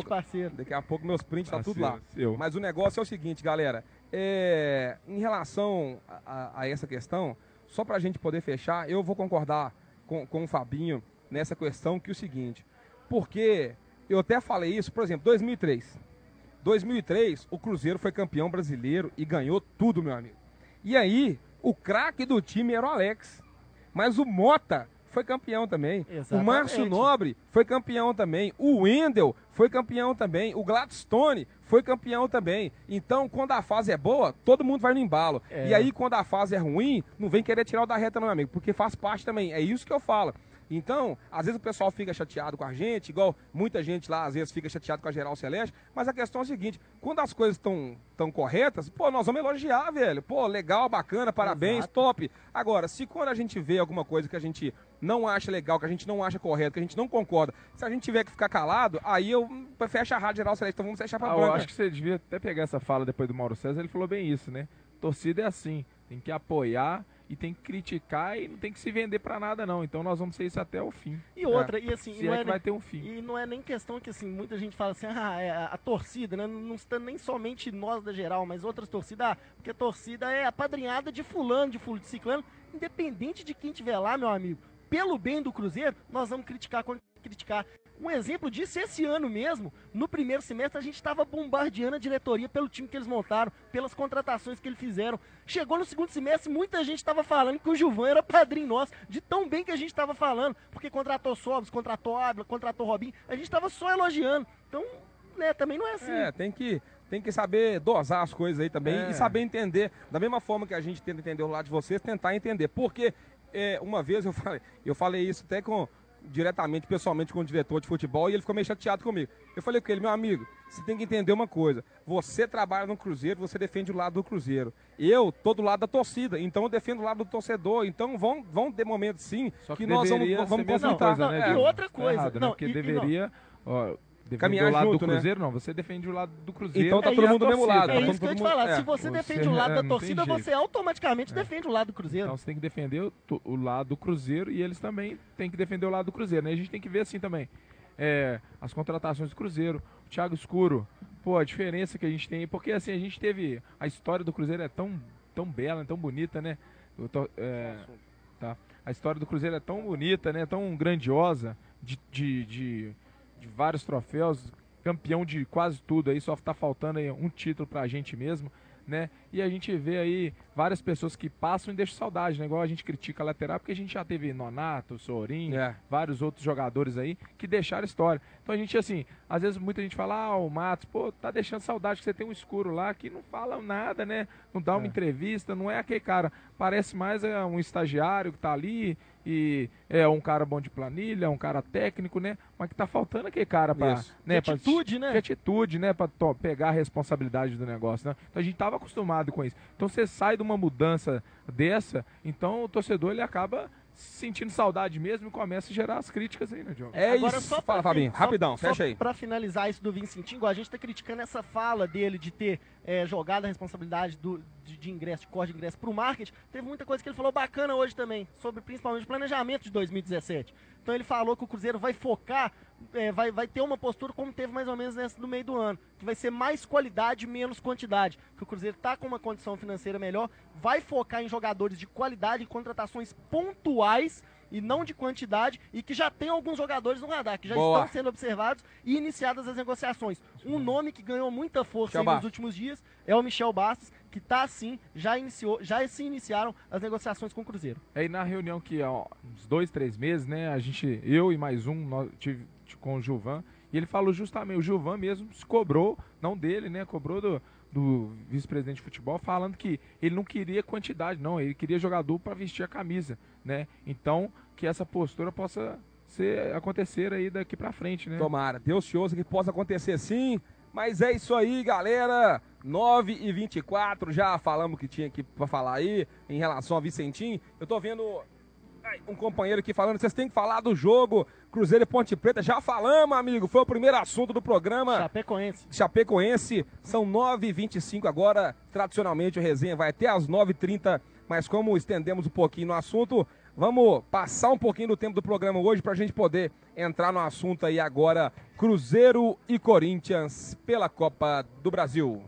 Parceiro. Daqui a pouco meus prints tá tudo lá. Seu. Mas o negócio é o seguinte, galera. Em relação a essa questão, só pra gente poder fechar, eu vou concordar com o Fabinho nessa questão que é o seguinte. Porque eu até falei isso, por exemplo, 2003. 2003, o Cruzeiro foi campeão brasileiro e ganhou tudo, meu amigo. E aí, o craque do time era o Alex. Mas o Mota foi campeão também. Exatamente. O Márcio Nobre foi campeão também. O Wendel foi campeão também. O Gladstone foi campeão também. Então, quando a fase é boa, todo mundo vai no embalo. E aí, quando a fase é ruim, não vem querer tirar o da reta, não, meu amigo. Porque faz parte também. É isso que eu falo. Então, às vezes o pessoal fica chateado com a gente, igual muita gente lá, às vezes, fica chateado com a Geral Celeste, mas a questão é a seguinte, quando as coisas estão corretas, pô, nós vamos elogiar, velho. Pô, legal, bacana, parabéns, Exato. top. Agora, se quando a gente vê alguma coisa que a gente não acha legal, que a gente não acha correto, que a gente não concorda, se a gente tiver que ficar calado, aí eu fecho a Rádio Geral Celeste, então vamos fechar pra banca. Eu acho que você devia até pegar essa fala depois do Mauro César, ele falou bem isso, né? Torcida é assim, tem que apoiar e tem que criticar e não tem que se vender pra nada não, então nós vamos ser isso até o fim. E outra, e assim, se é que vai ter um fim. E não é nem questão que assim, muita gente fala assim, a torcida, né? Não está nem somente nós da Geral, mas outras torcidas, porque a torcida é apadrinhada de fulano, de ciclano, independente de quem estiver lá, meu amigo, pelo bem do Cruzeiro, nós vamos criticar quando criticar. Um exemplo disso, esse ano mesmo, no primeiro semestre, a gente estava bombardeando a diretoria pelo time que eles montaram, pelas contratações que eles fizeram. Chegou no segundo semestre, muita gente estava falando que o Gilvan era padrinho nosso, de tão bem que a gente estava falando, porque contratou Sobis, contratou Ávila, contratou Robinho, a gente estava só elogiando. Então, né, também não é assim. Tem que saber dosar as coisas aí também e saber entender, da mesma forma que a gente tenta entender o lado de vocês, tentar entender. Porque uma vez eu falei isso até diretamente, pessoalmente com o diretor de futebol, e ele ficou meio chateado comigo. Eu falei com ele, meu amigo, você tem que entender uma coisa, você trabalha no Cruzeiro, você defende o lado do Cruzeiro. Eu tô do lado da torcida, então eu defendo o lado do torcedor, então vão ter momentos sim que nós vamos confrontar. E outra coisa, errado, né? Porque deveria... caminhar o lado junto, do Cruzeiro, não. Você defende o lado do Cruzeiro. Então tá todo mundo do mesmo lado. É isso que eu ia te falar. Se você defende o lado da não torcida, você automaticamente defende o lado do Cruzeiro. Então você tem que defender o lado do Cruzeiro e eles também têm que defender o lado do Cruzeiro, né? A gente tem que ver assim também. As contratações do Cruzeiro, o Thiago Escuro, pô, a diferença que a gente tem, porque assim, a gente teve, a história do Cruzeiro é tão bela, tão bonita, né? A história do Cruzeiro é tão bonita, né? Tão grandiosa, de vários troféus, campeão de quase tudo aí, só tá faltando aí um título pra gente mesmo, né? E a gente vê aí várias pessoas que passam e deixam saudade, né? Igual a gente critica a lateral, porque a gente já teve Nonato, Sorinho, vários outros jogadores aí que deixaram história. Então a gente, assim, às vezes muita gente fala, o Matos, pô, tá deixando saudade que você tem um escuro lá que não fala nada, né? Não dá uma entrevista, não é aquele cara. Parece mais um estagiário que tá ali e é um cara bom de planilha, um cara técnico, né? Mas que tá faltando aquele cara pra... Né, que atitude, né? Que atitude, né? Pra pegar a responsabilidade do negócio, né? Então a gente tava acostumado com isso. Então você sai de uma mudança dessa, então o torcedor ele acaba sentindo saudade mesmo e começa a gerar as críticas aí, né, Diogo? Agora, isso. Fala, Fabinho, rapidão, fecha aí. Pra finalizar isso do Vicentinho, a gente tá criticando essa fala dele de ter jogado a responsabilidade de ingresso, de corte de ingresso pro marketing. Teve muita coisa que ele falou bacana hoje também, sobre principalmente o planejamento de 2017. Então ele falou que o Cruzeiro vai focar, vai ter uma postura como teve mais ou menos nessa do meio do ano, que vai ser mais qualidade, menos quantidade. Que o Cruzeiro tá com uma condição financeira melhor, vai focar em jogadores de qualidade, em contratações pontuais e não de quantidade, e que já tem alguns jogadores no radar, que já estão sendo observados e iniciadas as negociações. Um nome que ganhou muita força nos últimos dias é o Michel Bastos, que tá assim, já se iniciaram as negociações com o Cruzeiro. Aí na reunião que há uns 2, 3 meses, né, eu e mais nós tive com o Gilvan, e ele falou justamente, o Gilvan mesmo se cobrou, não dele, né, cobrou do vice-presidente de futebol, falando que ele não queria quantidade, não, ele queria jogador para vestir a camisa, né, então que essa postura possa acontecer aí daqui para frente, né. Tomara, Deus te ouça que possa acontecer sim, mas é isso aí, galera. 9h24, já falamos que tinha aqui pra falar aí, em relação a Vicentim. Eu tô vendo um companheiro aqui falando, vocês têm que falar do jogo Cruzeiro e Ponte Preta. Já falamos, amigo, foi o primeiro assunto do programa. Chapecoense, são 9h25 agora, tradicionalmente a resenha vai até às 9h30, mas como estendemos um pouquinho no assunto, vamos passar um pouquinho do tempo do programa hoje pra gente poder entrar no assunto aí agora, Cruzeiro e Corinthians pela Copa do Brasil.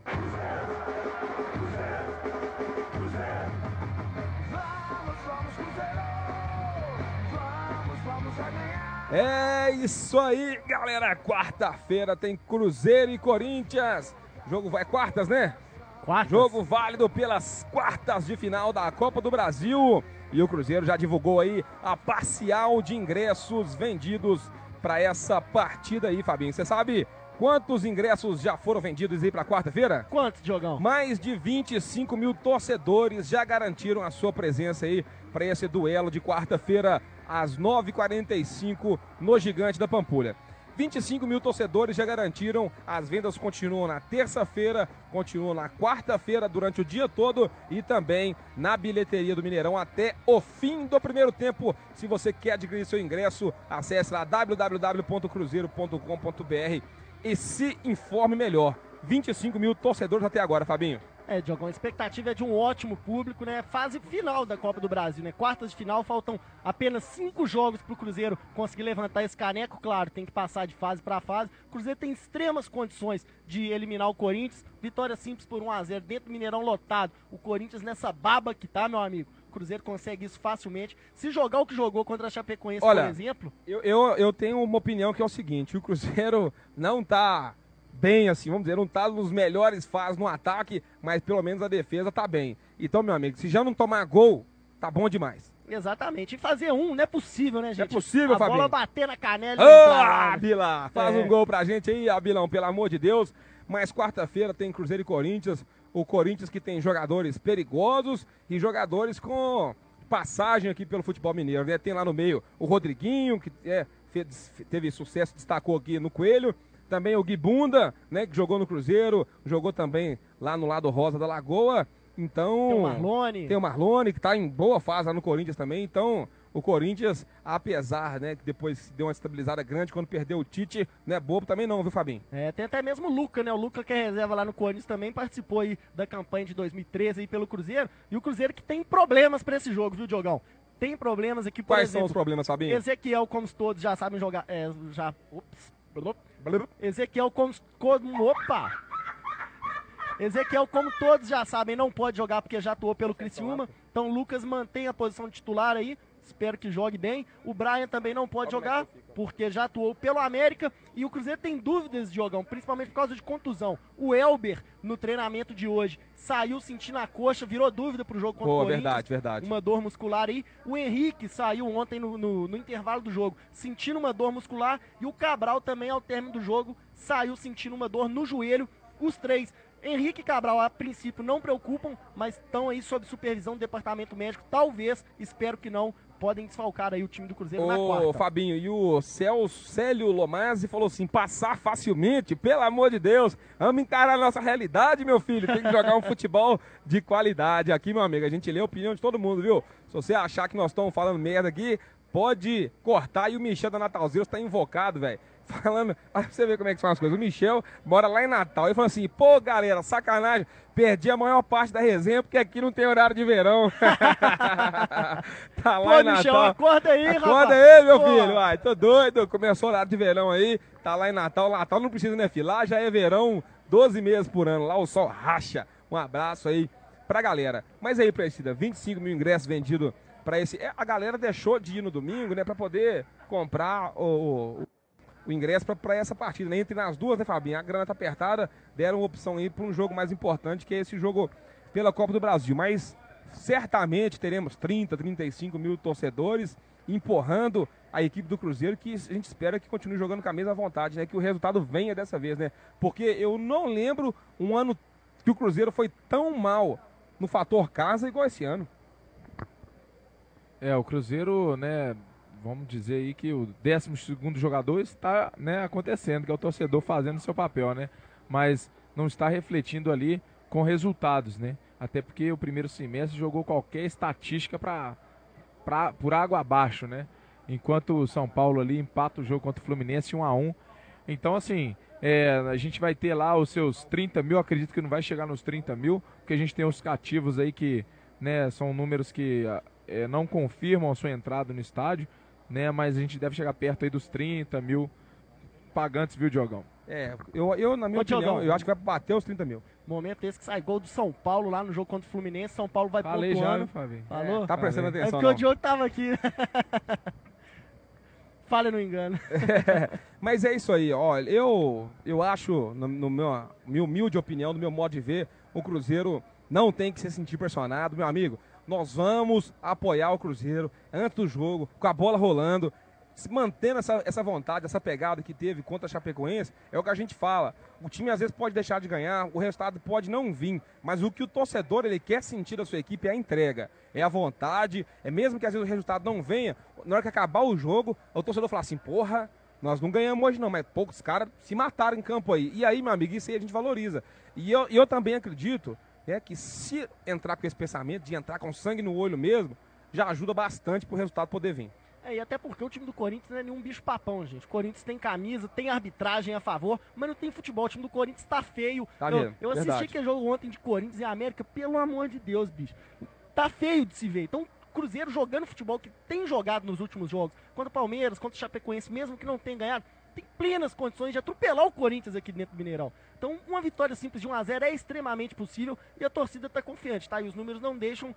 É isso aí, galera. Quarta-feira tem Cruzeiro e Corinthians. Jogo vai quartas, né? Quartas. Jogo válido pelas quartas de final da Copa do Brasil. E o Cruzeiro já divulgou aí a parcial de ingressos vendidos para essa partida aí, Fabinho. Você sabe quantos ingressos já foram vendidos aí para quarta-feira? Quantos, Diogão? Mais de 25 mil torcedores já garantiram a sua presença aí para esse duelo de quarta-feira às 9h45 no Gigante da Pampulha. 25 mil torcedores já garantiram, as vendas continuam na terça-feira, continuam na quarta-feira durante o dia todo e também na bilheteria do Mineirão até o fim do primeiro tempo. Se você quer adquirir seu ingresso, acesse lá www.cruzeiro.com.br e se informe melhor. 25 mil torcedores até agora, Fabinho. Diogão, a expectativa é de um ótimo público, né? Fase final da Copa do Brasil, né? Quartas de final, faltam apenas 5 jogos pro Cruzeiro conseguir levantar esse caneco. Claro, tem que passar de fase para fase. O Cruzeiro tem extremas condições de eliminar o Corinthians. Vitória simples por 1-0 dentro do Mineirão lotado. O Corinthians nessa baba que tá, meu amigo. O Cruzeiro consegue isso facilmente. Se jogar o que jogou contra a Chapecoense, por exemplo... Eu tenho uma opinião que é o seguinte, o Cruzeiro não tá bem, assim, vamos dizer, não tá nos melhores fases no ataque, mas pelo menos a defesa tá bem. Então, meu amigo, se já não tomar gol, tá bom demais. Exatamente, e fazer não é possível, né, gente? Não é possível, Fabinho. A bola bater na canela e Abila, faz um gol pra gente aí, Abilão, pelo amor de Deus. Mas quarta-feira tem Cruzeiro e Corinthians, o Corinthians que tem jogadores perigosos e jogadores com passagem aqui pelo futebol mineiro, né? Tem lá no meio o Rodriguinho, que teve sucesso, destacou aqui no Coelho. Também o Gui Bunda, né, que jogou no Cruzeiro, jogou também lá no lado rosa da Lagoa. Então, tem o Marlone, que está em boa fase lá no Corinthians também. Então, o Corinthians, apesar, né, que depois deu uma estabilizada grande quando perdeu o Tite, não é bobo também não, viu, Fabinho? Tem até mesmo o Luca, né? O Luca, que é reserva lá no Corinthians, também participou aí da campanha de 2013 aí pelo Cruzeiro. E o Cruzeiro que tem problemas para esse jogo, viu, Diogão? Tem problemas aqui, por exemplo... Quais são os problemas, Fabinho? Ezequiel, como todos já sabem jogar... Ezequiel, como todos já sabem, não pode jogar porque já atuou pelo Criciúma. Então, Lucas mantém a posição de titular aí. Espero que jogue bem. O Brian também não pode jogar porque já atuou pelo América. E o Cruzeiro tem dúvidas de jogão, principalmente por causa de contusão. O Elber, no treinamento de hoje, saiu sentindo a coxa, virou dúvida pro jogo contra o Corinthians. Verdade. Uma dor muscular aí. O Henrique saiu ontem no intervalo do jogo, sentindo uma dor muscular. E o Cabral também, ao término do jogo, saiu sentindo uma dor no joelho. Os três, Henrique e Cabral, a princípio não preocupam, mas estão aí sob supervisão do departamento médico. Talvez, espero que não, podem desfalcar aí o time do Cruzeiro na quarta. Fabinho, e o Célio Lomazzi falou assim, passar facilmente, pelo amor de Deus, vamos encarar a nossa realidade, meu filho, tem que jogar um futebol de qualidade aqui, meu amigo, a gente lê a opinião de todo mundo, viu? Se você achar que nós estamos falando merda aqui, pode cortar, e o Michel da Natalzeus está invocado, velho. Falando, olha pra você ver como é que são as coisas. O Michel mora lá em Natal. Ele falou assim, pô, galera, sacanagem, perdi a maior parte da resenha porque aqui não tem horário de verão. Tá lá em Natal. Michel, acorda aí, rapaz. Acorda aí, meu filho. Ai, tô doido. Começou o horário de verão aí. Tá lá em Natal. Natal não precisa, né, filho? Lá já é verão 12 meses por ano. Lá o sol racha. Um abraço aí pra galera. Mas aí, Presida, 25 mil ingressos vendidos pra esse... A galera deixou de ir no domingo, né, pra poder comprar o ingresso para essa partida, né? Entre nas duas, né, Fabinho? A grana tá apertada, deram opção aí para um jogo mais importante, que é esse jogo pela Copa do Brasil. Mas certamente teremos 30, 35 mil torcedores empurrando a equipe do Cruzeiro, que a gente espera que continue jogando com a mesma vontade, né? Que o resultado venha dessa vez, né? Porque eu não lembro um ano que o Cruzeiro foi tão mal no fator casa igual esse ano. O Cruzeiro, né... Vamos dizer aí que o 12º jogador está, né, acontecendo, que é o torcedor fazendo o seu papel, né? Mas não está refletindo ali com resultados, né? Até porque o primeiro semestre jogou qualquer estatística por água abaixo, né? Enquanto o São Paulo ali empata o jogo contra o Fluminense 1-1. Então, assim, a gente vai ter lá os seus 30 mil, acredito que não vai chegar nos 30 mil, porque a gente tem os cativos aí que, né, são números que não confirmam a sua entrada no estádio, né? Mas a gente deve chegar perto aí dos 30 mil pagantes, viu, Diogão? Eu na minha opinião, eu acho que vai bater os 30 mil. Momento esse que sai gol do São Paulo lá no jogo contra o Fluminense. São Paulo vai pontuando. Já, né, Fabinho? Falou? Tá prestando atenção, porque o Diogo tava aqui. Falha no engano. Mas é isso aí, olha, eu acho, no meu humilde opinião, no meu modo de ver, o Cruzeiro não tem que se sentir pressionado, meu amigo. Nós vamos apoiar o Cruzeiro antes do jogo, com a bola rolando, mantendo essa vontade, essa pegada que teve contra a Chapecoense. É o que a gente fala. O time às vezes pode deixar de ganhar, o resultado pode não vir, mas o que o torcedor ele quer sentir da sua equipe é a entrega, é a vontade, é mesmo que às vezes o resultado não venha, na hora que acabar o jogo, o torcedor fala assim, porra, nós não ganhamos hoje não, mas poucos caras se mataram em campo aí. E aí, meu amigo, isso aí a gente valoriza. E eu também acredito que se entrar com esse pensamento, de entrar com sangue no olho mesmo, já ajuda bastante pro resultado poder vir. E até porque o time do Corinthians não é nenhum bicho papão, gente. O Corinthians tem camisa, tem arbitragem a favor, mas não tem futebol. O time do Corinthians tá feio. Tá eu assisti aquele jogo ontem de Corinthians e América, pelo amor de Deus, bicho. Tá feio de se ver. Então, Cruzeiro jogando futebol que tem jogado nos últimos jogos, contra o Palmeiras, contra o Chapecoense, mesmo que não tenha ganhado, tem plenas condições de atropelar o Corinthians aqui dentro do Mineirão. Então, uma vitória simples de 1-0 é extremamente possível e a torcida está confiante, tá? E os números não deixam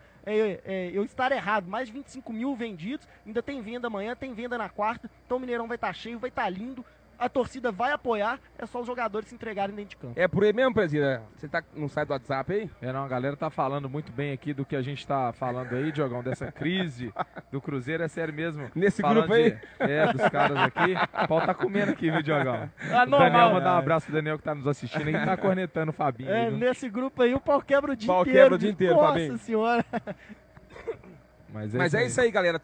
eu estar errado. Mais de 25 mil vendidos, ainda tem venda amanhã, tem venda na quarta, então o Mineirão vai estar cheio, vai estar lindo. A torcida vai apoiar, é só os jogadores se entregarem dentro de campo. É por aí mesmo, presidente? Você tá no site do WhatsApp aí? Não, a galera tá falando muito bem aqui do que a gente tá falando aí, Diogão, dessa crise do Cruzeiro, é sério mesmo. Nesse grupo aí? Dos caras aqui. O pau tá comendo aqui, viu, Diogão? Normal, mandar um abraço pro Daniel que tá nos assistindo e tá cornetando o Fabinho. Aí, nesse grupo aí o pau quebra o dia inteiro. Quebra o dia inteiro, Fabinho. Nossa senhora. Mas é isso aí, galera.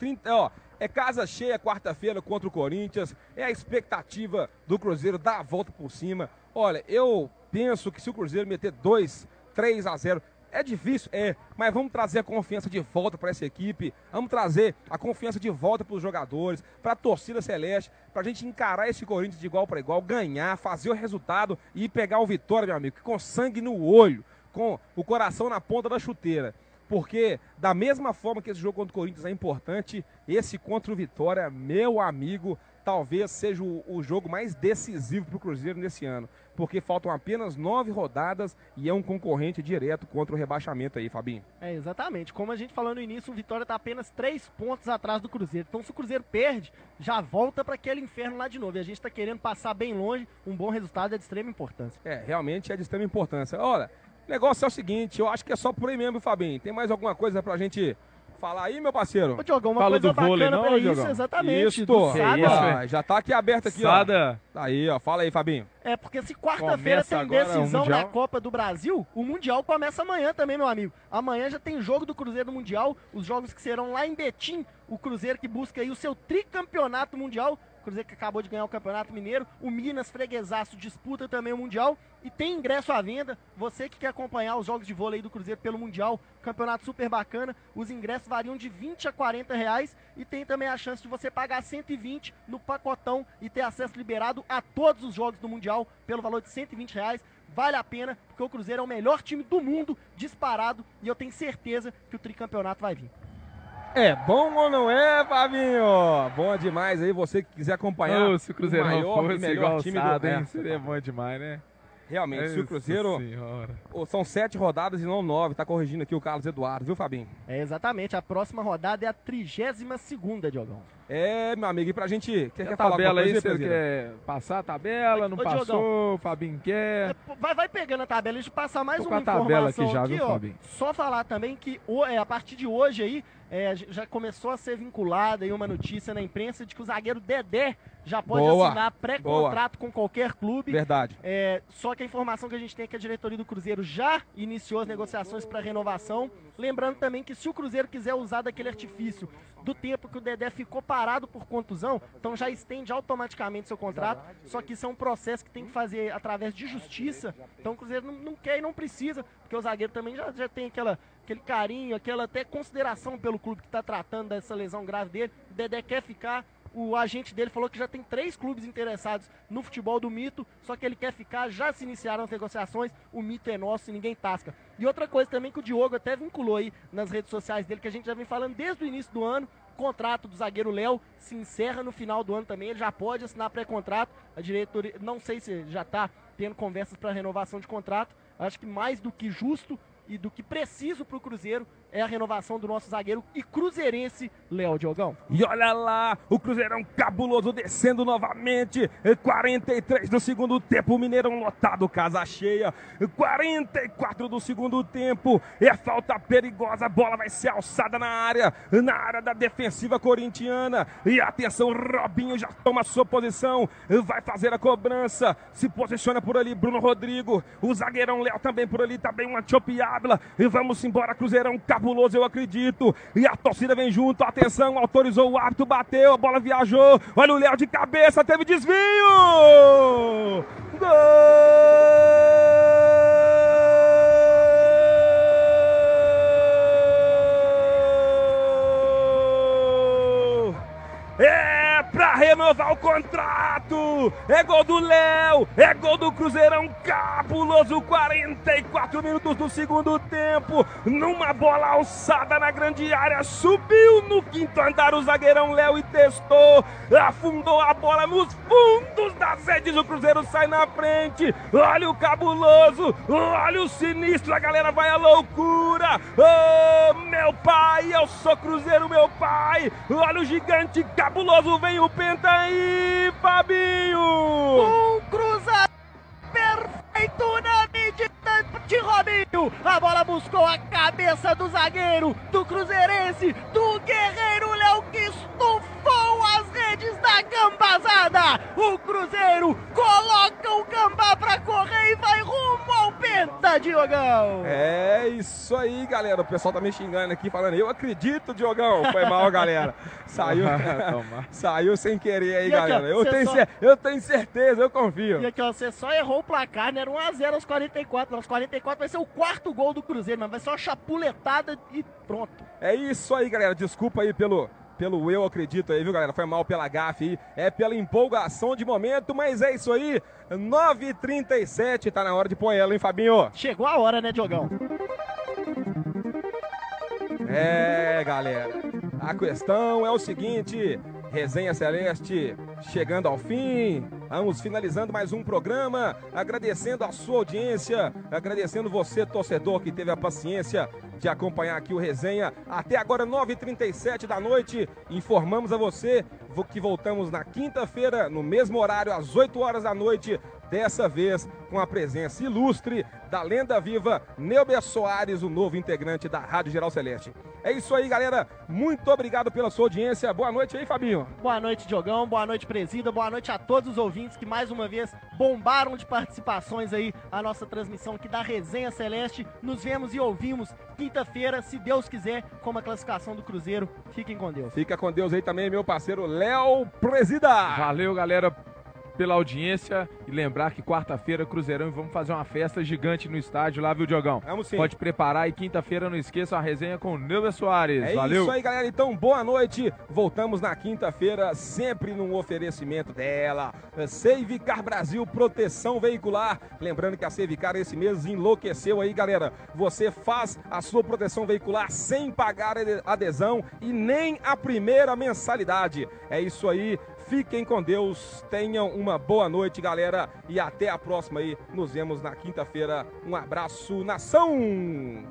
É casa cheia quarta-feira contra o Corinthians. É a expectativa do Cruzeiro dar a volta por cima. Olha, eu penso que se o Cruzeiro meter 2-3-0, é difícil, mas vamos trazer a confiança de volta para essa equipe. Vamos trazer a confiança de volta para os jogadores, para a torcida celeste, para a gente encarar esse Corinthians de igual para igual, ganhar, fazer o resultado e pegar o Vitória, meu amigo, com sangue no olho, com o coração na ponta da chuteira. Porque, da mesma forma que esse jogo contra o Corinthians é importante, esse contra o Vitória, meu amigo, talvez seja o jogo mais decisivo para o Cruzeiro nesse ano. Porque faltam apenas 9 rodadas e é um concorrente direto contra o rebaixamento aí, Fabinho. Exatamente. Como a gente falou no início, o Vitória está apenas 3 pontos atrás do Cruzeiro. Então, se o Cruzeiro perde, já volta para aquele inferno lá de novo. E a gente está querendo passar bem longe. Um bom resultado é de extrema importância. Realmente é de extrema importância. Olha, o negócio é o seguinte, eu acho que é só por aí mesmo, Fabinho. Tem mais alguma coisa pra gente falar aí, meu parceiro? Ô, Diogão, uma Fala coisa do vôlei, bacana não, pra Diogão? isso, exatamente. Isso, já tá aqui aberto aqui, Sada. ó. Aí, ó. Fala aí, Fabinho. Porque se quarta-feira tem decisão da Copa do Brasil, o Mundial começa amanhã também, meu amigo. Amanhã já tem jogo do Cruzeiro no Mundial, os jogos que serão lá em Betim, o Cruzeiro que busca aí o seu tricampeonato mundial. Cruzeiro que acabou de ganhar o Campeonato Mineiro, o Minas Freguesaço disputa também o Mundial e tem ingresso à venda. Você que quer acompanhar os jogos de vôlei do Cruzeiro pelo Mundial, campeonato super bacana, os ingressos variam de 20 a 40 reais e tem também a chance de você pagar 120 no pacotão e ter acesso liberado a todos os jogos do Mundial pelo valor de 120 reais. Vale a pena, porque o Cruzeiro é o melhor time do mundo, disparado, e eu tenho certeza que o tricampeonato vai vir. É bom ou não é, Fabinho? Bom demais aí, você que quiser acompanhar se o Cruzeiro o maior não e fosse melhor igual time Sada, do... hein? Seria bom demais, né? Realmente, se o Cruzeiro... São 7 rodadas e não 9, tá corrigindo aqui o Carlos Eduardo, viu, Fabinho? Exatamente, a próxima rodada é a 32ª, Diogão. Meu amigo, e pra gente... Quer a tabela aí, você quer passar a tabela, não passou, Diogão, o Fabinho quer... Vai pegando a tabela, deixa eu passar mais uma informação tabela aqui já, aqui, viu, Fabinho? Só falar também que a partir de hoje aí, já começou a ser vinculada aí uma notícia na imprensa de que o zagueiro Dedé já pode assinar pré-contrato com qualquer clube. Verdade. Só que a informação que a gente tem é que a diretoria do Cruzeiro já iniciou as negociações para renovação. Lembrando também que se o Cruzeiro quiser usar daquele artifício do tempo que o Dedé ficou parado por contusão, então já estende automaticamente seu contrato. Só que isso é um processo que tem que fazer através de justiça. Então o Cruzeiro não quer e não precisa, porque o zagueiro também já tem aquele carinho, aquela até consideração pelo clube que está tratando dessa lesão grave dele. O Dedé quer ficar. O agente dele falou que já tem 3 clubes interessados no futebol do Mito, só que ele quer ficar, já se iniciaram as negociações, o Mito é nosso e ninguém tasca. E outra coisa também que o Diogo até vinculou aí nas redes sociais dele, que a gente já vem falando desde o início do ano, o contrato do zagueiro Léo se encerra no final do ano também, ele já pode assinar pré-contrato, a diretoria, não sei se já está tendo conversas para renovação de contrato, acho que mais do que justo e do que preciso para o Cruzeiro é a renovação do nosso zagueiro e cruzeirense Léo Diogão. E olha lá, o Cruzeirão cabuloso descendo novamente, 43 do segundo tempo, o Mineirão lotado, casa cheia, 44 do segundo tempo, é falta perigosa, a bola vai ser alçada na área da defensiva corintiana, e atenção, Robinho já toma sua posição, vai fazer a cobrança, se posiciona por ali Bruno Rodrigo, o zagueirão Léo também por ali, também uma Tchopiabla, e vamos embora, Cruzeirão cabuloso, eu acredito, e a torcida vem junto, atenção, autorizou o árbitro, bateu, a bola viajou, olha o Léo de cabeça, teve desvio, gol! É pra renovar o contrato, é gol do Léo, é gol do Cruzeirão cabuloso, 44 minutos do segundo tempo, numa bola alçada na grande área, subiu no quinto andar o zagueirão Léo e testou, afundou a bola nos fundos das redes, o Cruzeiro sai na frente, olha o cabuloso, olha o sinistro, a galera vai à loucura, oh meu pai, eu sou Cruzeiro meu pai, olha o gigante cabuloso, vem o penta aí, Fabinho! Um cruzamento perfeito na medida de Robinho, a bola buscou a cabeça do zagueiro, do cruzeirense, do guerreiro Léo, que estufou as redes da gambazada, o Cruzeiro coloca o gambá pra correr e vai rumo ao penta, Diogão! É isso aí, galera, o pessoal tá me xingando aqui, falando, eu acredito, Diogão, foi mal, galera, saiu sem querer aí, galera, eu tenho certeza, eu confio. E aqui, ó, você só errou o placar, né, era 1-0 aos 44, aos 44 vai ser o 4º gol do Cruzeiro, mas vai ser uma chapuletada e pronto. É isso aí, galera, desculpa aí pelo eu acredito aí, viu, galera? Foi mal pela gafe aí, é pela empolgação de momento, mas é isso aí, 9h37, tá na hora de pôr ela, hein, Fabinho? Chegou a hora, né, Diogão? É, galera, a questão é o seguinte, Resenha Celeste chegando ao fim, vamos finalizando mais um programa, agradecendo a sua audiência, agradecendo você, torcedor, que teve a paciência de acompanhar aqui o Resenha. Até agora, 9h37 da noite, informamos a você que voltamos na quinta-feira, no mesmo horário, às 8 horas da noite, dessa vez com a presença ilustre da lenda viva Neuber Soares, o novo integrante da Rádio Geral Celeste. É isso aí, galera, muito obrigado pela sua audiência, boa noite aí, Fabinho. Boa noite, Diogão, boa noite, presida, boa noite a todos os ouvintes que mais uma vez bombaram de participações aí a nossa transmissão aqui da Resenha Celeste. Nos vemos e ouvimos quinta-feira, se Deus quiser, com a classificação do Cruzeiro. Fiquem com Deus. Fica com Deus aí também, meu parceiro Léo Presida. Valeu, galera, pela audiência, e lembrar que quarta-feira, Cruzeirão, e vamos fazer uma festa gigante no estádio lá, viu, Diogão? Vamos sim. Pode preparar, e quinta-feira não esqueça a resenha com o Neuber Soares. É Valeu. Isso aí, galera, então boa noite, voltamos na quinta-feira, sempre num oferecimento dela, Seivicar Brasil, proteção veicular, lembrando que a Seivicar esse mês enlouqueceu aí, galera, você faz a sua proteção veicular sem pagar adesão e nem a primeira mensalidade, é isso aí. Fiquem com Deus, tenham uma boa noite, galera, e até a próxima aí, nos vemos na quinta-feira. Um abraço, nação!